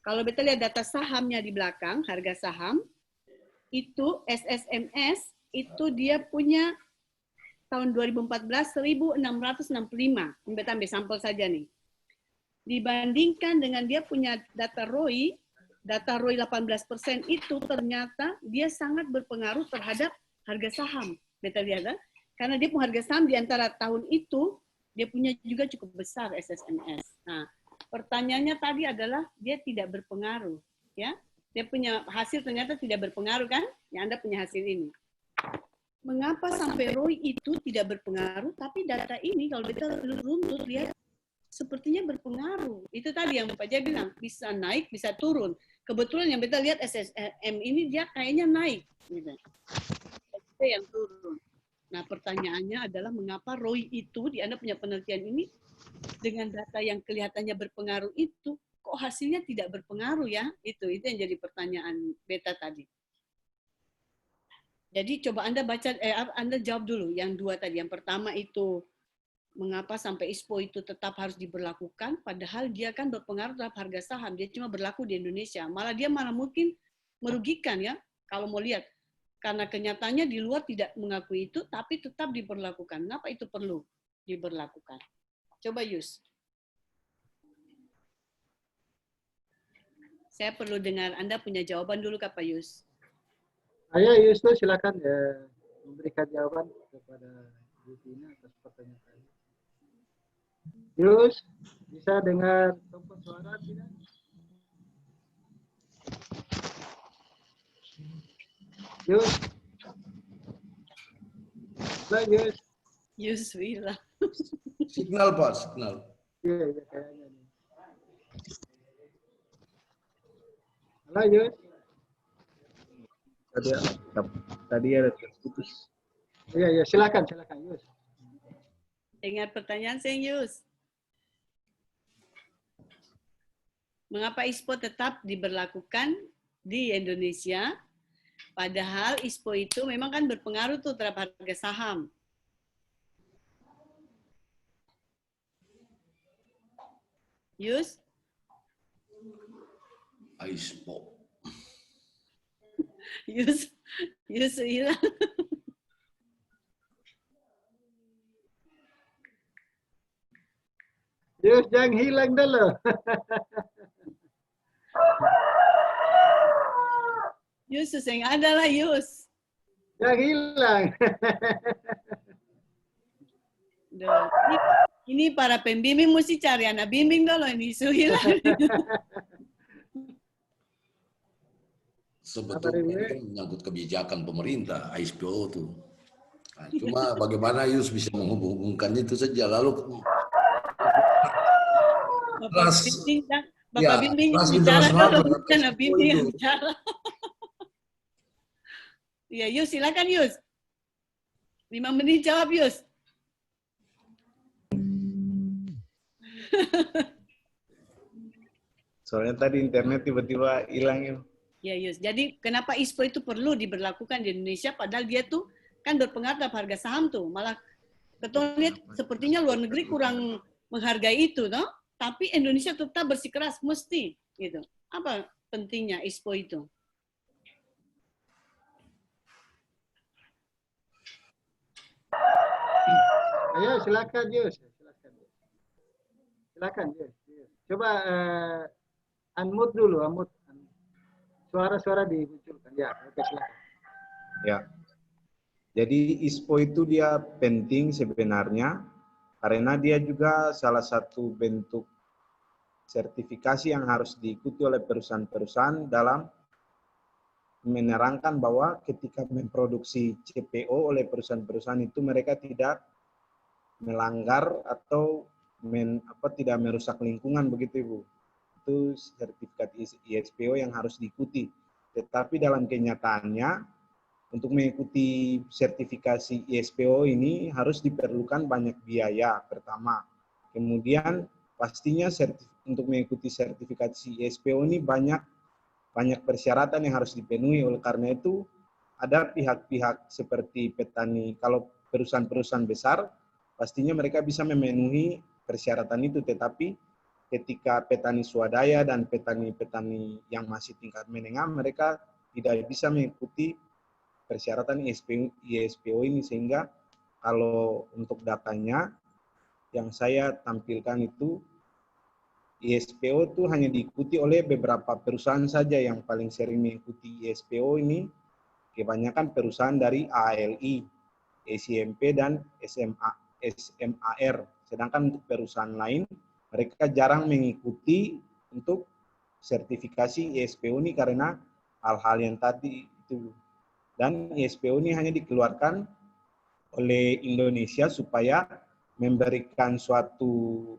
Kalau beta lihat data sahamnya di belakang, harga saham, itu SSMS, itu dia punya tahun 2014 1.665. Beta ambil sampel saja nih. Dibandingkan dengan dia punya data ROI 18% itu ternyata dia sangat berpengaruh terhadap harga saham. Beta lihat kan? Karena dia punya harga saham di antara tahun itu, dia punya juga cukup besar SSMS. Nah, pertanyaannya tadi adalah dia tidak berpengaruh. Ya, dia punya hasil ternyata tidak berpengaruh kan? Ya, Anda punya hasil ini. Mengapa sampai ROI itu tidak berpengaruh, tapi data ini kalau kita runtut lihat, sepertinya berpengaruh. Itu tadi yang Pak Jaya bilang, bisa naik, bisa turun. Kebetulan yang kita lihat SSM ini dia kayaknya naik. Gitu. Itu yang turun. Nah pertanyaannya adalah mengapa ROI itu, di Anda punya penelitian ini, dengan data yang kelihatannya berpengaruh itu, kok hasilnya tidak berpengaruh ya? Itu yang jadi pertanyaan beta tadi. Jadi coba Anda baca, Anda jawab dulu yang dua tadi. Yang pertama itu, mengapa sampai ISPO itu tetap harus diberlakukan, padahal dia kan berpengaruh terhadap harga saham, dia cuma berlaku di Indonesia. Malah dia mungkin merugikan ya, kalau mau lihat. karena kenyataannya di luar tidak mengakui itu, tapi tetap diberlakukan. Kenapa itu perlu diberlakukan? Coba Yus. Saya perlu dengar Anda punya jawaban dulu, Kak Pak Yus. Ayo Yus, silakan ya, memberikan jawaban kepada Bu Tina atas pertanyaan tadi. Yus, bisa dengar tempat suara tidak? Yus. Halo Yus. Yus bilang. Signal Pak, signal. Iya, kayaknya nih. Halo Yus. Tadi ada terputus. Iya, silakan Yus. Dengar pertanyaan saya Yus. Mengapa ISPO tetap diberlakukan di Indonesia? Padahal ISPO itu memang kan berpengaruh tuh terhadap harga saham. Yus? ISPO. Yus hilang. Yus, jangan hilang dulu. Yus, yang ada lah Yus. Jangan hilang. Ini para pembimbing mesti cari anak bimbing dulu ini isu hilang. Sebetulnya kan menyangkut kebijakan pemerintah, ISPO itu. Nah, cuma bagaimana Yus bisa menghubungkannya itu saja. Lalu Bapak bimbing bicara dulu, bukan bimbing yang bicara. Ya, Yus, silakan Yus. 5 menit jawab Yus. Soalnya tadi internet tiba-tiba hilang ya. Ya Yus, jadi kenapa ISPO itu perlu diberlakukan di Indonesia padahal dia tuh kan berpengaruh terhadap harga saham tuh. Malah kita lihat sepertinya luar negeri kurang menghargai itu, no? Tapi Indonesia tetap bersikeras mesti gitu. Apa pentingnya ISPO itu? Ayo silakan Yus. Silakan Yus. Coba unmute dulu, unmute. Suara-suara dimunculkan. Ya, oke silakan. Ya. Jadi ISPO itu dia penting sebenarnya karena dia juga salah satu bentuk sertifikasi yang harus diikuti oleh perusahaan-perusahaan dalam menerangkan bahwa ketika memproduksi CPO oleh perusahaan-perusahaan itu mereka tidak melanggar atau tidak merusak lingkungan begitu Ibu. Itu sertifikat ISPO yang harus diikuti. Tetapi dalam kenyataannya untuk mengikuti sertifikasi ISPO ini harus diperlukan banyak biaya pertama. Kemudian pastinya untuk mengikuti sertifikasi ISPO ini banyak persyaratan yang harus dipenuhi. Oleh karena itu ada pihak-pihak seperti petani. Kalau perusahaan-perusahaan besar pastinya mereka bisa memenuhi persyaratan itu. Tetapi ketika petani swadaya dan petani-petani yang masih tingkat menengah mereka tidak bisa mengikuti persyaratan ISPO ini, sehingga kalau untuk datanya yang saya tampilkan itu ISPO itu hanya diikuti oleh beberapa perusahaan saja. Yang paling sering mengikuti ISPO ini kebanyakan perusahaan dari ALI, SMP dan SMAR. Sedangkan untuk perusahaan lain mereka jarang mengikuti untuk sertifikasi ISPO ini karena hal-hal yang tadi itu. Dan ISPO ini hanya dikeluarkan oleh Indonesia supaya memberikan suatu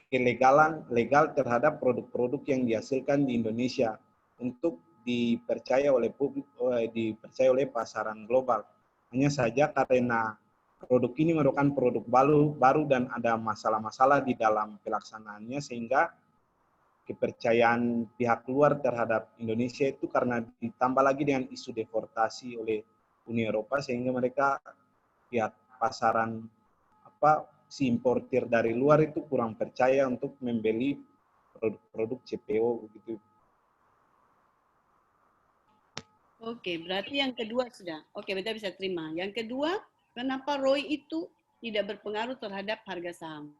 kelegalan legal terhadap produk-produk yang dihasilkan di Indonesia untuk dipercaya oleh publik, dipercaya oleh pasaran global. Hanya saja karena produk ini merupakan produk baru dan ada masalah-masalah di dalam pelaksanaannya sehingga kepercayaan pihak luar terhadap Indonesia itu karena ditambah lagi dengan isu deportasi oleh Uni Eropa sehingga mereka pihak pasaran si importir dari luar itu kurang percaya untuk membeli produk-produk CPO begitu. Oke, berarti yang kedua sudah. Oke, kita bisa terima. Yang kedua, kenapa ROI itu tidak berpengaruh terhadap harga saham?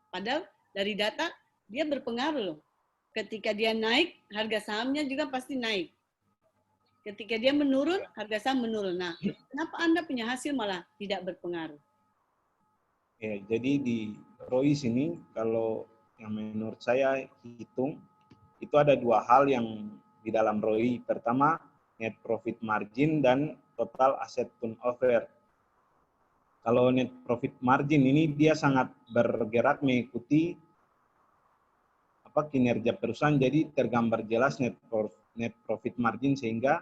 Padahal dari data dia berpengaruh loh. Ketika dia naik, harga sahamnya juga pasti naik. Ketika dia menurun, harga saham menurun. Nah, kenapa Anda punya hasil malah tidak berpengaruh? Ya, jadi di ROI sini kalau yang menurut saya hitung itu ada dua hal yang di dalam ROI. Pertama, net profit margin dan total asset turnover. Kalau net profit margin ini dia sangat bergerak mengikuti kinerja perusahaan, jadi tergambar jelas net profit margin, sehingga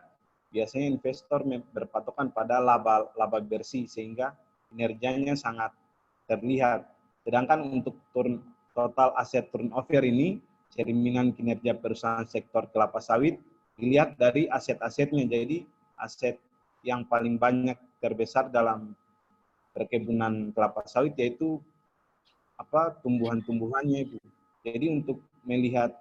biasanya investor berpatokan pada laba bersih sehingga kinerjanya sangat terlihat. Sedangkan untuk total aset turnover ini, cerminan kinerja perusahaan sektor kelapa sawit dilihat dari aset-asetnya. Jadi aset yang paling banyak terbesar dalam perkebunan kelapa sawit yaitu tumbuhan-tumbuhannya itu. Jadi untuk melihat,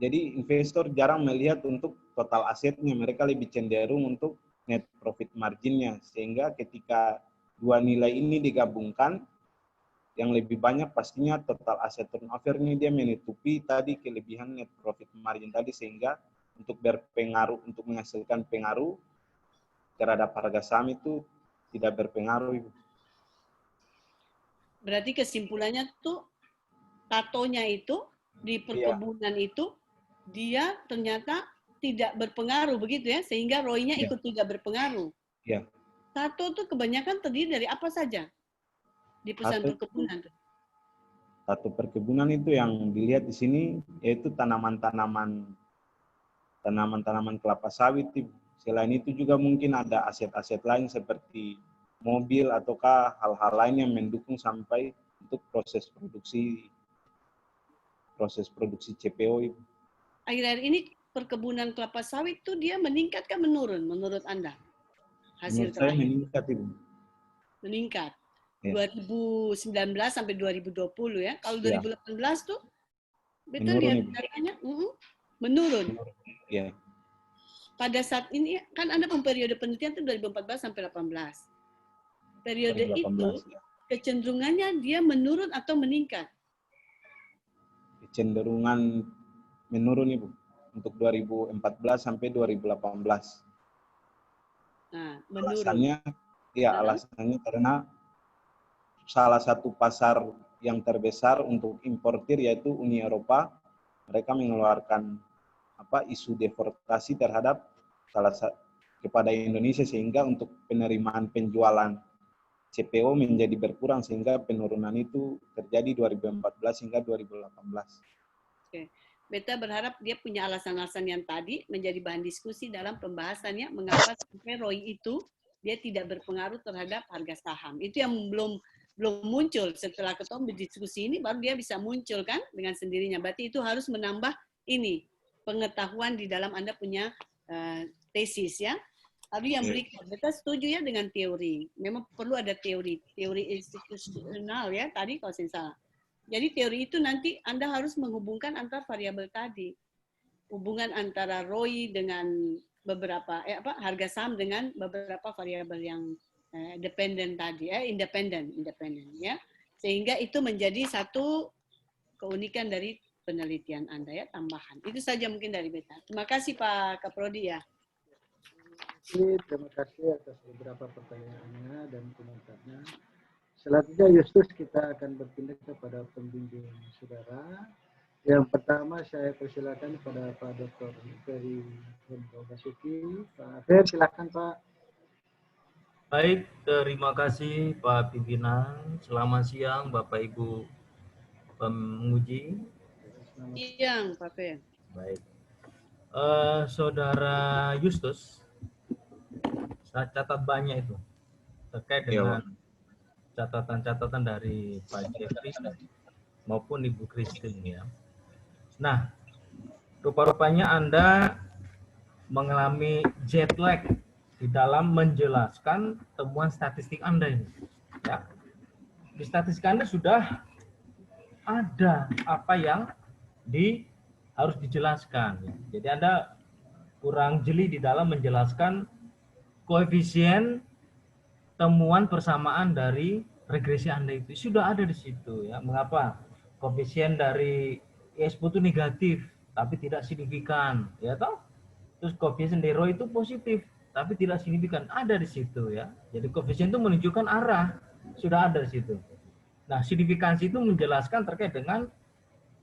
jadi investor jarang melihat untuk total asetnya, mereka lebih cenderung untuk net profit marginnya, sehingga ketika dua nilai ini digabungkan, yang lebih banyak pastinya total asset turnover ini dia menutupi tadi kelebihan net profit margin tadi, sehingga untuk berpengaruh, untuk menghasilkan pengaruh terhadap harga saham itu tidak berpengaruh. Berarti kesimpulannya tuh tatonya itu di perkebunan itu dia ternyata tidak berpengaruh begitu ya, sehingga ROI-nya ikut tidak berpengaruh. Ya. Tato tuh kebanyakan terdiri dari apa saja di perusahaan perkebunan? Tato perkebunan itu yang dilihat di sini yaitu tanaman-tanaman kelapa sawit. Selain itu juga mungkin ada aset-aset lain seperti mobil ataukah hal-hal lain yang mendukung sampai untuk proses produksi CPO itu. Akhir-akhir ini perkebunan kelapa sawit itu dia meningkat kan menurun menurut Anda? Hasil menurut saya meningkat, Ibu. Meningkat. Ya. 2019 sampai 2020 ya. Kalau 2018 tuh betul lihat datanya menurun. Ya. Pada saat ini kan Anda periode penelitian itu 2014 sampai 18. Periode 2018, itu kecenderungannya dia menurun atau meningkat? Kecenderungan menurun, Ibu, untuk 2014 sampai 2018. Nah, menurun. Alasannya karena salah satu pasar yang terbesar untuk importir yaitu Uni Eropa, mereka mengeluarkan isu deportasi terhadap kepada Indonesia, sehingga untuk penerimaan penjualan CPO menjadi berkurang, sehingga penurunan itu terjadi 2014 hingga 2018. Oke. Beta berharap dia punya alasan-alasan yang tadi menjadi bahan diskusi dalam pembahasannya mengapa sampai ROI itu dia tidak berpengaruh terhadap harga saham. Itu yang belum muncul. Setelah ketom berdiskusi ini baru dia bisa muncul kan dengan sendirinya. Berarti itu harus menambah ini pengetahuan di dalam Anda punya tesis ya. Lalu yang berikut, kita setuju ya dengan teori. Memang perlu ada teori institusional ya tadi kalau saya salah. Jadi teori itu nanti Anda harus menghubungkan antar variabel tadi. Hubungan antara ROI dengan beberapa harga saham dengan beberapa variabel yang independen tadi independen ya. Sehingga itu menjadi satu keunikan dari penelitian Anda ya, tambahan. Itu saja mungkin dari Beta. Terima kasih Pak Kaprodi ya. Terima kasih atas beberapa pertanyaannya dan komentarnya. Selanjutnya Justus kita akan berpindah kepada pembimbing saudara. Yang pertama saya persilakan kepada Pak Dr. Ferry Hendro Basuki. Pak Ferry silakan Pak. Baik, terima kasih Pak Pimpinan. Selamat siang Bapak Ibu penguji. Siang Pak Ferry. Baik. Saudara Justus, saya catat banyak itu terkait dengan catatan-catatan dari Pak Jeffrey maupun Ibu Christine ya. Nah, rupa-rupanya Anda mengalami jet lag di dalam menjelaskan temuan statistik Anda ini. Ya. Di statistik Anda sudah ada apa yang harus dijelaskan. Ya. Jadi Anda kurang jeli di dalam menjelaskan koefisien temuan persamaan dari regresi Anda itu. Sudah ada di situ ya. Mengapa? Koefisien dari ISPO itu negatif tapi tidak signifikan, ya toh? Terus koefisien dari rho itu positif tapi tidak signifikan, ada di situ ya. Jadi koefisien itu menunjukkan arah, sudah ada di situ. Nah, signifikansi itu menjelaskan terkait dengan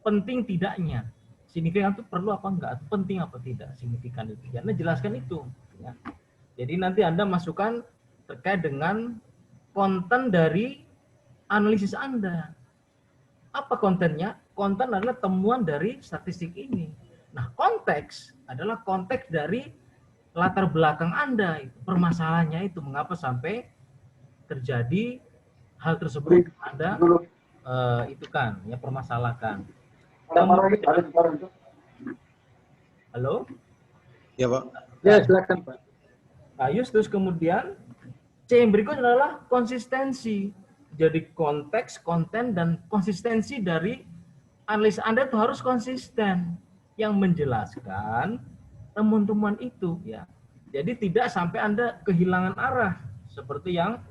penting tidaknya. Signifikan itu perlu apa enggak, penting apa tidak signifikan itu. Anda jelaskan itu. Ya. Jadi nanti Anda masukkan terkait dengan konten dari analisis Anda. Apa kontennya? Konten adalah temuan dari statistik ini. Nah, konteks adalah konteks dari latar belakang Anda. Permasalahannya itu mengapa sampai terjadi hal tersebut Anda itu kan ya permasalahkan. Halo? Ya, Pak. Ya, silakan, Pak. Nah, terus kemudian C yang berikut adalah konsistensi. Jadi konteks, konten, dan konsistensi dari analis Anda itu harus konsisten yang menjelaskan temuan-temuan itu ya. Jadi tidak sampai Anda kehilangan arah seperti yang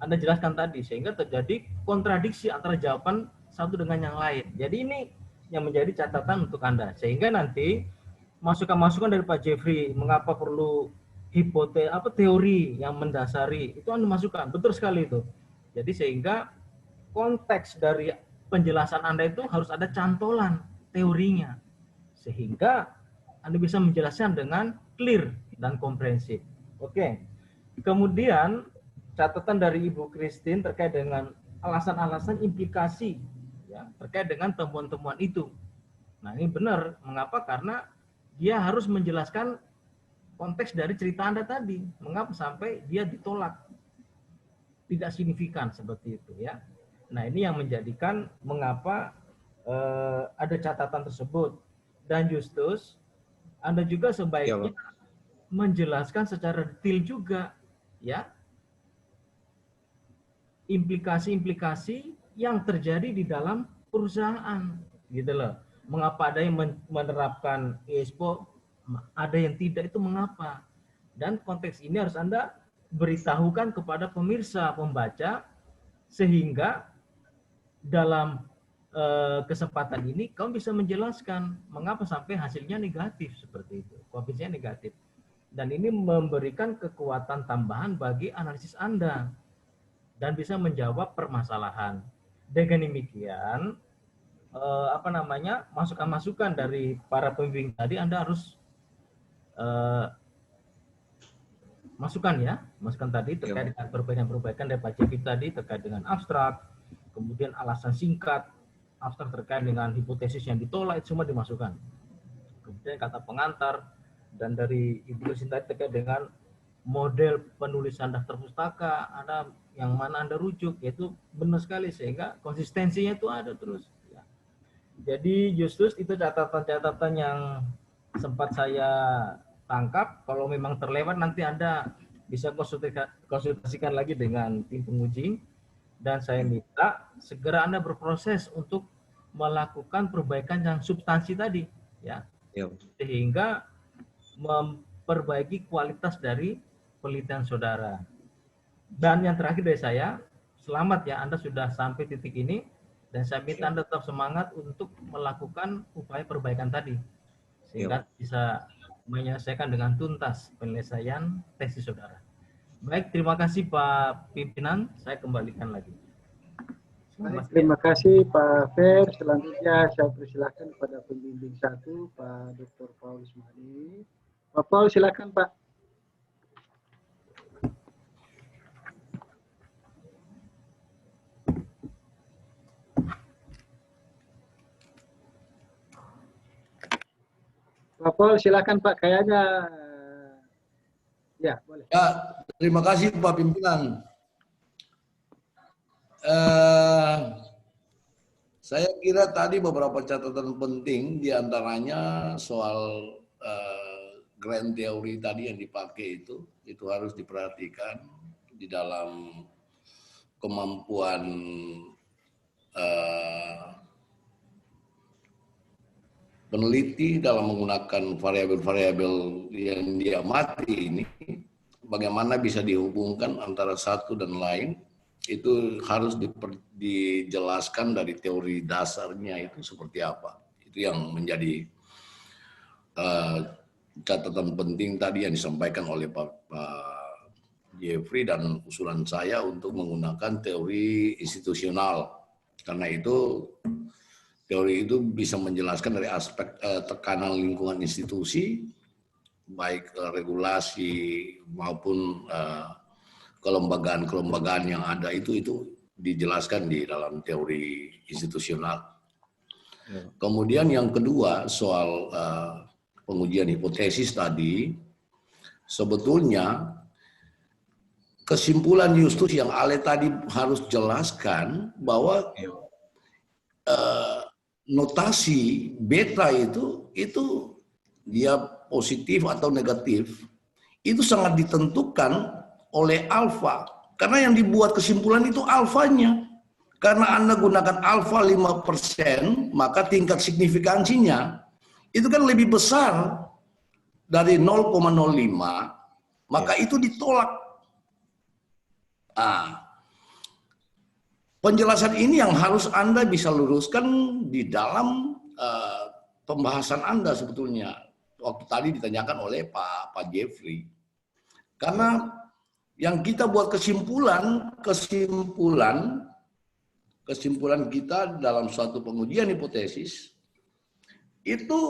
Anda jelaskan tadi sehingga terjadi kontradiksi antara jawaban satu dengan yang lain. Jadi ini yang menjadi catatan untuk Anda sehingga nanti masukan-masukan dari Pak Jeffrey mengapa perlu teori yang mendasari itu Anda masukkan, betul sekali itu. Jadi sehingga konteks dari penjelasan Anda itu harus ada cantolan teorinya sehingga Anda bisa menjelaskan dengan clear dan komprehensif. Oke. Kemudian catatan dari Ibu Christine terkait dengan alasan-alasan implikasi ya, terkait dengan temuan-temuan itu. Nah, ini benar. Mengapa? Karena dia harus menjelaskan konteks dari cerita Anda tadi. Mengapa sampai dia ditolak? Tidak signifikan seperti itu ya. Nah, ini yang menjadikan mengapa ada catatan tersebut. Dan Justus, Anda juga sebaiknya menjelaskan secara detail juga ya implikasi-implikasi yang terjadi di dalam perusahaan gitu loh. Mengapa ada yang menerapkan ISPO, ada yang tidak, itu mengapa? Dan konteks ini harus Anda beritahukan kepada pemirsa, pembaca, sehingga dalam kesempatan ini kamu bisa menjelaskan mengapa sampai hasilnya negatif seperti itu, koefisien negatif. Dan ini memberikan kekuatan tambahan bagi analisis Anda dan bisa menjawab permasalahan. Dengan demikian, masukan-masukan dari para pembimbing tadi Anda harus masukan tadi terkait dengan perbaikan-perbaikan dari Pak Jeffrey tadi terkait dengan abstrak, kemudian alasan singkat, abstrak terkait dengan hipotesis yang ditolak, itu semua dimasukkan. Kemudian kata pengantar, dan dari Ibu Christine tadi terkait dengan model penulisan daftar pustaka, ada yang mana Anda rujuk, yaitu benar sekali sehingga konsistensinya itu ada terus. Ya. Jadi Justus itu catatan-catatan yang sempat saya tangkap. Kalau memang terlewat nanti Anda bisa konsultasikan lagi dengan tim penguji. Dan saya minta segera Anda berproses untuk melakukan perbaikan yang substansi tadi, ya, sehingga memperbaiki kualitas dari penelitian saudara. Dan yang terakhir dari saya, selamat ya Anda sudah sampai titik ini, dan saya minta Anda tetap semangat untuk melakukan upaya perbaikan tadi, sehingga bisa menyelesaikan dengan tuntas penyelesaian tesis saudara. Baik, terima kasih Pak Pimpinan, saya kembalikan lagi. Baik, terima kasih Pak Fer. Selanjutnya saya persilahkan kepada pembimbing 1, Pak Dr. Paulus Madi. Pak Paul, silakan Pak. Pak Paul, silakan Pak. Kayaknya ya boleh. Ya, terima kasih Pak Pimpinan. Saya kira tadi beberapa catatan penting diantaranya soal grand theory tadi yang dipakai itu harus diperhatikan di dalam kemampuan peneliti dalam menggunakan variabel-variabel yang diamati ini, bagaimana bisa dihubungkan antara satu dan lain, itu harus dijelaskan dari teori dasarnya itu seperti apa. Itu yang menjadi catatan penting tadi yang disampaikan oleh Pak Jeffrey dan usulan saya untuk menggunakan teori institusional. Karena itu teori itu bisa menjelaskan dari aspek tekanan lingkungan institusi, baik regulasi maupun kelembagaan-kelembagaan yang ada itu dijelaskan di dalam teori institusional. Kemudian yang kedua soal pengujian hipotesis tadi, sebetulnya kesimpulan Justus yang Ale tadi harus jelaskan bahwa notasi beta itu dia positif atau negatif itu sangat ditentukan oleh alfa, karena yang dibuat kesimpulan itu alfanya. Karena Anda gunakan alfa 5%, maka tingkat signifikansinya itu kan lebih besar dari 0,05, maka itu ditolak. Penjelasan ini yang harus Anda bisa luruskan di dalam pembahasan Anda sebetulnya. Waktu tadi ditanyakan oleh Pak Jeffrey. Karena yang kita buat kesimpulan kita dalam suatu pengujian hipotesis, itu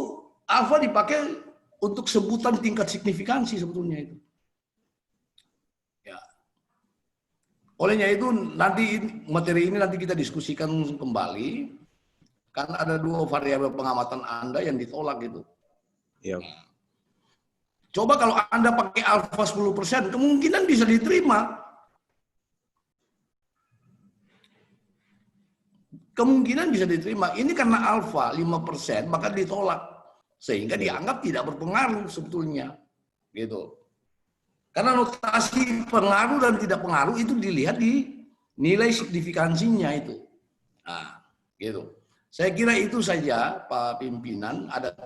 alfa dipakai untuk sebutan tingkat signifikansi sebetulnya itu. Olehnya itu nanti materi ini nanti kita diskusikan kembali, karena ada dua variabel pengamatan Anda yang ditolak gitu. Iya. Coba kalau Anda pakai alfa 10%, kemungkinan bisa diterima. Kemungkinan bisa diterima. Ini karena alfa 5%, maka ditolak. Sehingga dianggap tidak berpengaruh sebetulnya. Gitu. Karena notasi pengaruh dan tidak pengaruh itu dilihat di nilai signifikansinya itu. Nah, gitu. Saya kira itu saja Pak Pimpinan, ada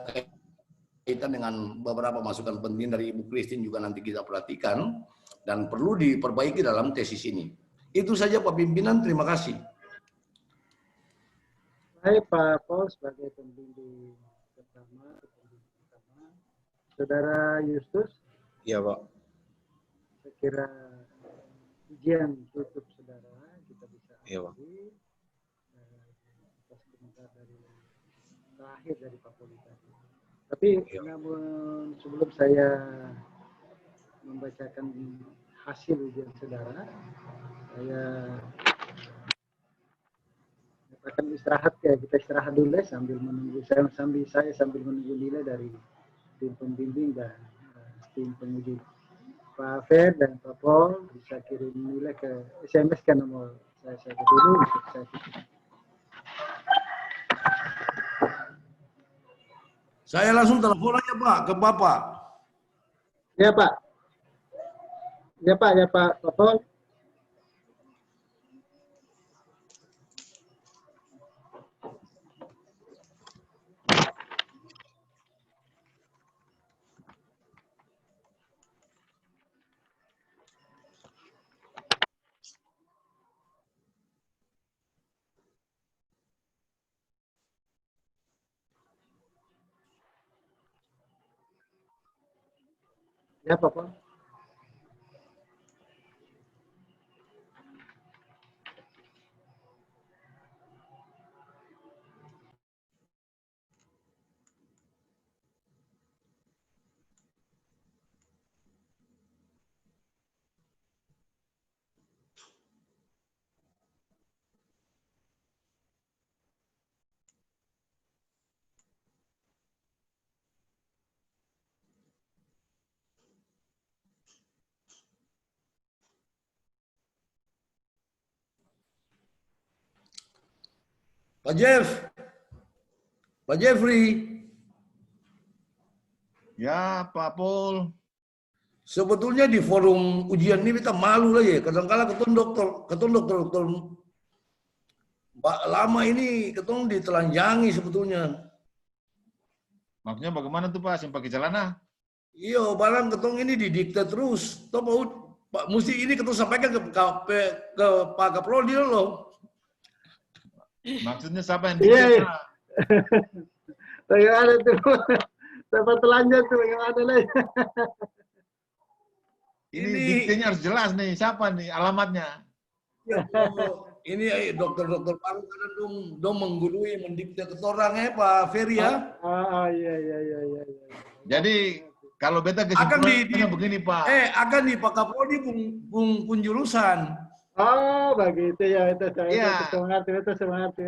kaitan dengan beberapa masukan penting dari Ibu Christine juga nanti kita perhatikan dan perlu diperbaiki dalam tesis ini. Itu saja Pak Pimpinan, terima kasih. Baik Pak Paul sebagai pembimbing pertama. Saudara Justus. Iya Pak. Saya kira ujian tutup saudara kita bisa akhiri atas komentar dari terakhir dari Pak Poli tadi. Tapi namun sebelum saya membacakan hasil ujian saudara, saya akan istirahat ya, kita istirahat dulu sambil menunggu saya sambil menunggu nilai dari tim pembimbing dan tim penguji. Pak Fer dan Pak Paul bisa kirim nilai ke SMS ke nomor saya saja dulu untuk saya. Saya langsung telepon aja Pak ke Bapak. Ya Pak. Ya Pak Paul. Ya Pak Paul. Pak Jeff, Pak Jeffrey. Ya, Pak Paul. Sebetulnya di forum ujian ini kita malu lah ya. Kadang-kadang ketun dokter lama ini ketun ditelanjangi sebetulnya. Maksudnya bagaimana tuh Pak? Yang pakai celana? Iya, barang ketong ini didikte terus. Toh mau Pak, mesti ini ketong sampaikan ke Pak Kaprodi loh. Maksudnya siapa yang Iya, dikte? iya. Bagaimana tuh? Dapat telanjang tuh bagaimana lah? Ini diktenya harus jelas nih. Siapa nih alamatnya? Ini dokter-dokter paru kadang dong menggurui mendikte ketorang Pak Ferry ya. Iya. Jadi kalau beta kesimpulannya begini Pak. Akan di Pak Kaprodi pun jurusan. Oh, begitu ya, itu Iya. semangat.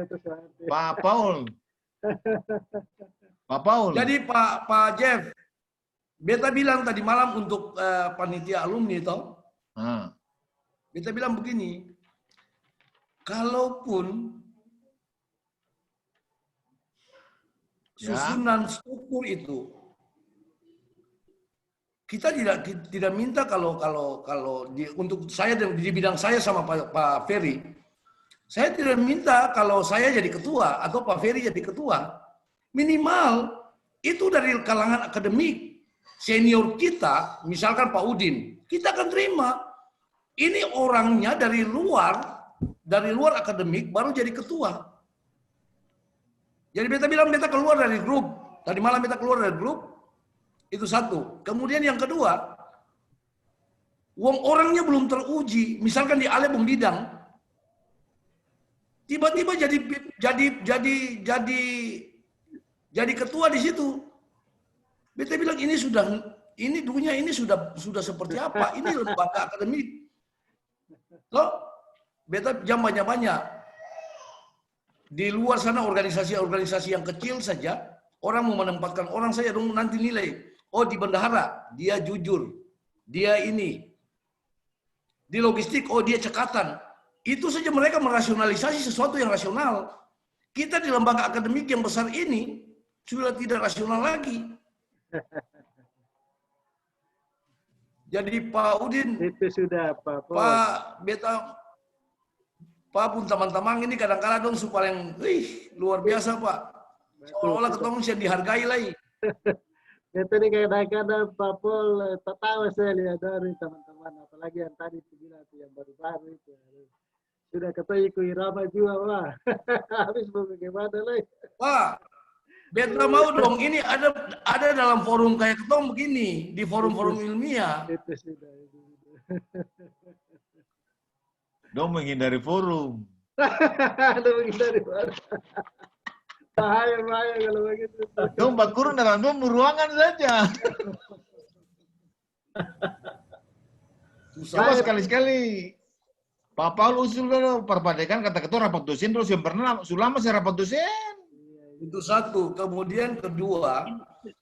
Pak Paul. Pak Paul. Jadi Pak Jeff, beta bilang tadi malam untuk panitia alumni toh. Beta bilang begini, kalaupun susunan struktur itu kita tidak minta kalau untuk saya di bidang saya sama Pak Ferry, saya tidak minta kalau saya jadi ketua atau Pak Ferry jadi ketua. Minimal itu dari kalangan akademik senior kita, misalkan Pak Udin, kita akan terima. Ini orangnya dari luar akademik baru jadi ketua. Jadi beta bilang beta keluar dari grup. Tadi malam beta keluar dari grup. Itu satu. Kemudian yang kedua, orangnya belum teruji. Misalkan di Ale Bung Bidang, tiba-tiba jadi ketua di situ. Beta bilang ini dunia ini sudah seperti apa? Ini lembaga akademik. Loh, beta jam banyak-banyak. Di luar sana organisasi-organisasi yang kecil saja, orang mau menempatkan orang saja dong nanti nilai. Oh, di bendahara, dia jujur. Dia ini. Di logistik, oh dia cekatan. Itu saja mereka merasionalisasi sesuatu yang rasional. Kita di lembaga akademik yang besar ini sudah tidak rasional lagi. Jadi Pak Udin, Itu sudah Pak Beta, Pak pun teman-teman ini kadang-kadang dong supaya yang luar biasa Pak. Seolah-olah ketemu yang dihargai lagi. Itu nih kadang-kadang Pak Pol tertawa saya lihat dari teman-teman, apalagi yang tadi itu bilang yang baru-baru itu. Sudah ketemu ikut irama juga Pak. Habis mau bagaimana lagi? Pak, beta mau dong ini ada dalam forum kayak ketemu begini di forum-forum ilmiah. Itu sudah. Dong menghindari forum. Menghindari forum. Bahaya kalau begitu. Dong bakurun dalam ruangan saja. Coba sekali-sekali. Pak Paul usul dulu perpadekan kata ketua rapat dosen terus yang pernah sulama saya rapat dosen. Itu satu. Kemudian kedua,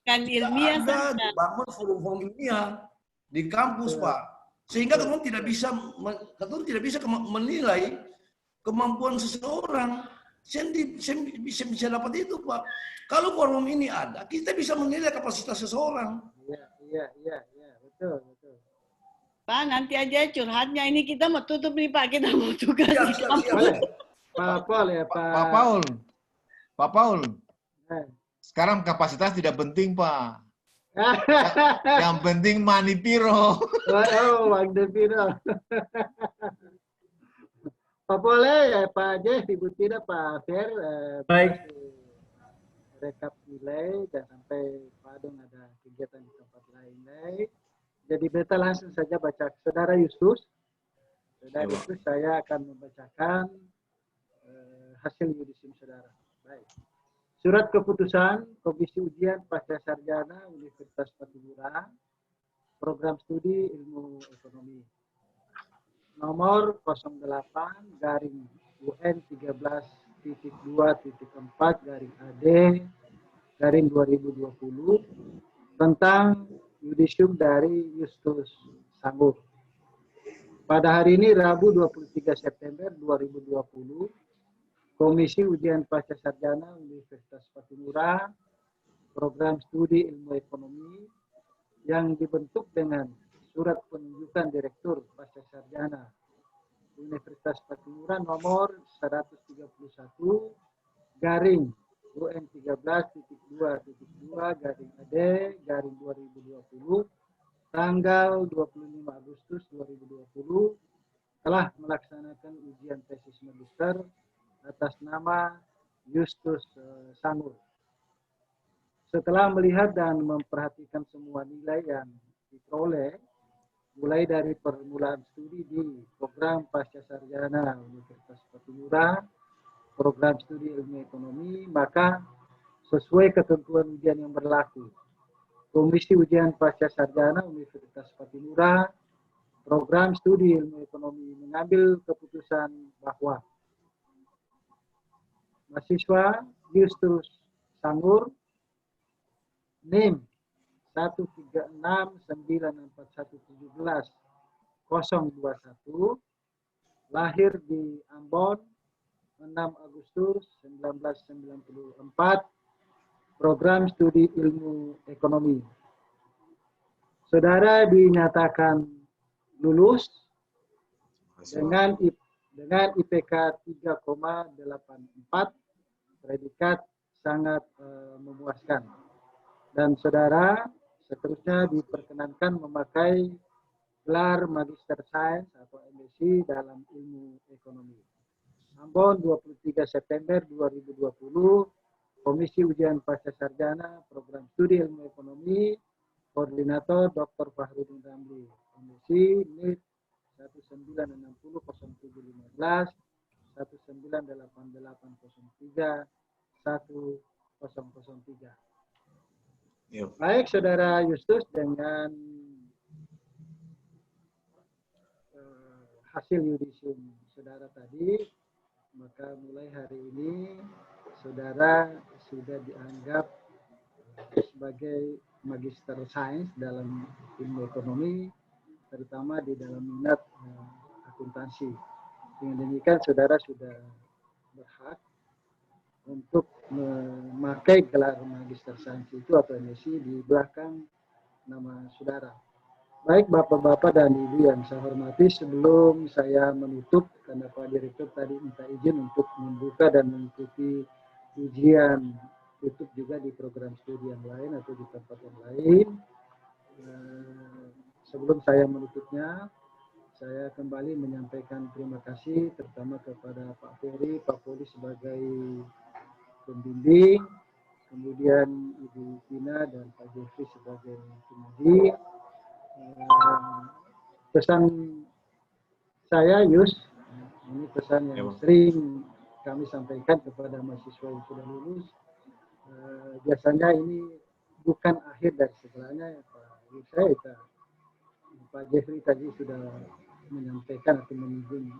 kan ilmiah ada dibangun forum-forum ilmiah di kampus Pak, sehingga kamu tidak bisa menilai kemampuan seseorang. Saya bisa dapat itu Pak. Kalau forum ini ada, kita bisa menilai kapasitas seseorang. Iya, betul. Pak, nanti aja curhatnya. Ini kita mau tutup nih Pak, kita mau tugas. Pak Paul ya Pak. Pak Paul. Sekarang kapasitas tidak penting Pak. Yang penting money piro. Oh, Wang Piro. Pak boleh ya Pak Jeff, Ibu Tina, Pak Fer. Baik. Rekap nilai, dan sampai Pak Adong ada kegiatan di tempat lain. Jadi beta langsung saja baca. Saudara Yustus, saya akan membacakan hasil yudisim saudara. Baik. Surat keputusan Komisi Ujian Pasca Sarjana Universitas Patibura, Program Studi Ilmu Ekonomi. Nomor 08-2.4/AD/2020 tentang yudisium dari Yustus Sanggup. Pada hari ini Rabu 23 September 2020, Komisi Ujian Pasca Sarjana Universitas Patibura, Program Studi Ilmu Ekonomi yang dibentuk dengan Surat Penunjukan Direktur Pasca Sarjana Universitas Patibura nomor 131/2020 UN 13.2.2/AD/2020 tanggal 25 Agustus 2020 telah melaksanakan ujian tesis magister atas nama Justus Sangur. Setelah melihat dan memperhatikan semua nilai yang diperoleh, mulai dari permulaan studi di program pasca sarjana Universitas Patimura, program studi ilmu ekonomi, maka sesuai ketentuan ujian yang berlaku, Komisi Ujian Pasca Sarjana Universitas Patimura, program studi ilmu ekonomi mengambil keputusan bahwa mahasiswa Justus Sangur NIM 13694171021 lahir di Ambon 6 Agustus 1994, program studi ilmu ekonomi. Saudara dinyatakan lulus dengan IPK 3,84, predikat sangat memuaskan. Dan saudara seterusnya diperkenankan memakai gelar Magister Sains atau MSc dalam ilmu ekonomi. Ambon 23 September 2020, Komisi Ujian Pasca Sarjana Program Studi Ilmu Ekonomi, Koordinator Dr. Fahrudin Ramli, MSc NIT 19600715, 198803, 1003. Baik, Saudara Justus, dengan hasil yudisium saudara tadi, maka mulai hari ini saudara sudah dianggap sebagai Magister Sains dalam ilmu ekonomi, terutama di dalam minat akuntansi. Dengan demikian saudara sudah berhak untuk memakai gelar Magister Sains itu atau MSc di belakang nama saudara. Baik Bapak-Bapak dan Ibu yang saya hormati, sebelum saya menutup, karena Pak Direktur tadi minta izin untuk membuka dan mengikuti ujian tutup juga di program studi yang lain atau di tempat yang lain. Sebelum saya menutupnya, saya kembali menyampaikan terima kasih terutama kepada Pak Ferry, Pak Poli sebagai pembimbing, kemudian Ibu Tina dan Pak Jeffrey sebagai pembimbing. Pesan saya, Yus, ini pesan yang sering kami sampaikan kepada mahasiswa yang sudah lulus. Biasanya ini bukan akhir dari segalanya, Pak Jeffrey tadi sudah menyampaikan atau menyinggung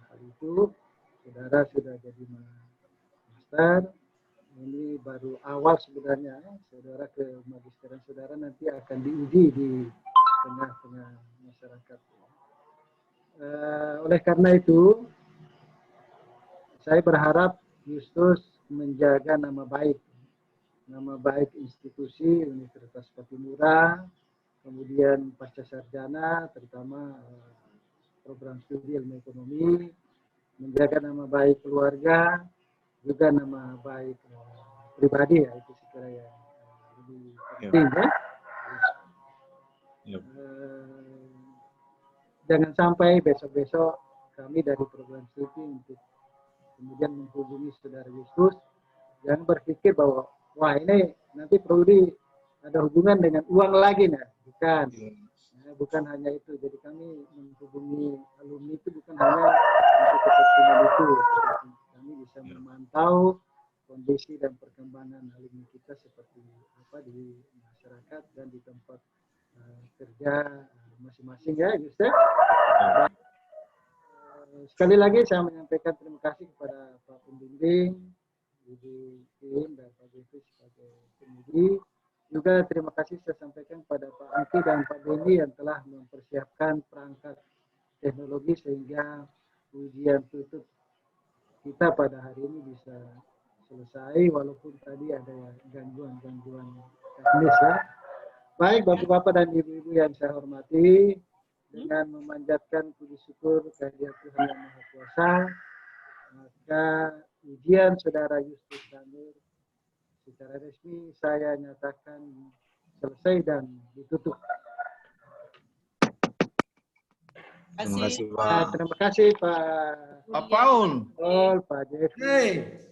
hal itu. Saudara sudah jadi master, ini baru awal sebenarnya. Saudara ke magisteran saudara nanti akan diuji di tengah-tengah masyarakat. Oleh karena itu, saya berharap Justus menjaga nama baik institusi Universitas Patimura, kemudian pasca sarjana, terutama program studi ilmu ekonomi, menjaga nama baik keluarga, juga nama baik pribadi, ya itu sekiranya yang lebih penting ya. Jangan sampai besok-besok kami dari program studi untuk kemudian menghubungi saudara Justus, jangan berpikir bahwa wah ini nanti prodi ada hubungan dengan uang lagi, nah bukan. Bukan hanya itu. Jadi kami menghubungi alumni itu bukan hanya untuk kepentingan itu. Kami bisa memantau kondisi dan perkembangan alumni kita seperti apa di masyarakat dan di tempat kerja masing-masing ya, Justus. Sekali lagi saya menyampaikan terima kasih kepada Pak Pembimbing, Ibu Kim dan Pak Jeffrey sebagai pembimbing. Juga terima kasih saya sampaikan kepada Pak Angki dan Pak Benny yang telah mempersiapkan perangkat teknologi sehingga ujian tutup kita pada hari ini bisa selesai walaupun tadi ada gangguan-gangguan teknis ya. Baik Bapak-Bapak dan Ibu-Ibu yang saya hormati, dengan memanjatkan puji syukur kehadirat Tuhan Yang Maha Kuasa, maka ujian saudara Justus Sangur secara resmi saya nyatakan selesai dan ditutup. Terima kasih Pak. Terima kasih Pak Pak Paul. Paul, Pak Jeffrey.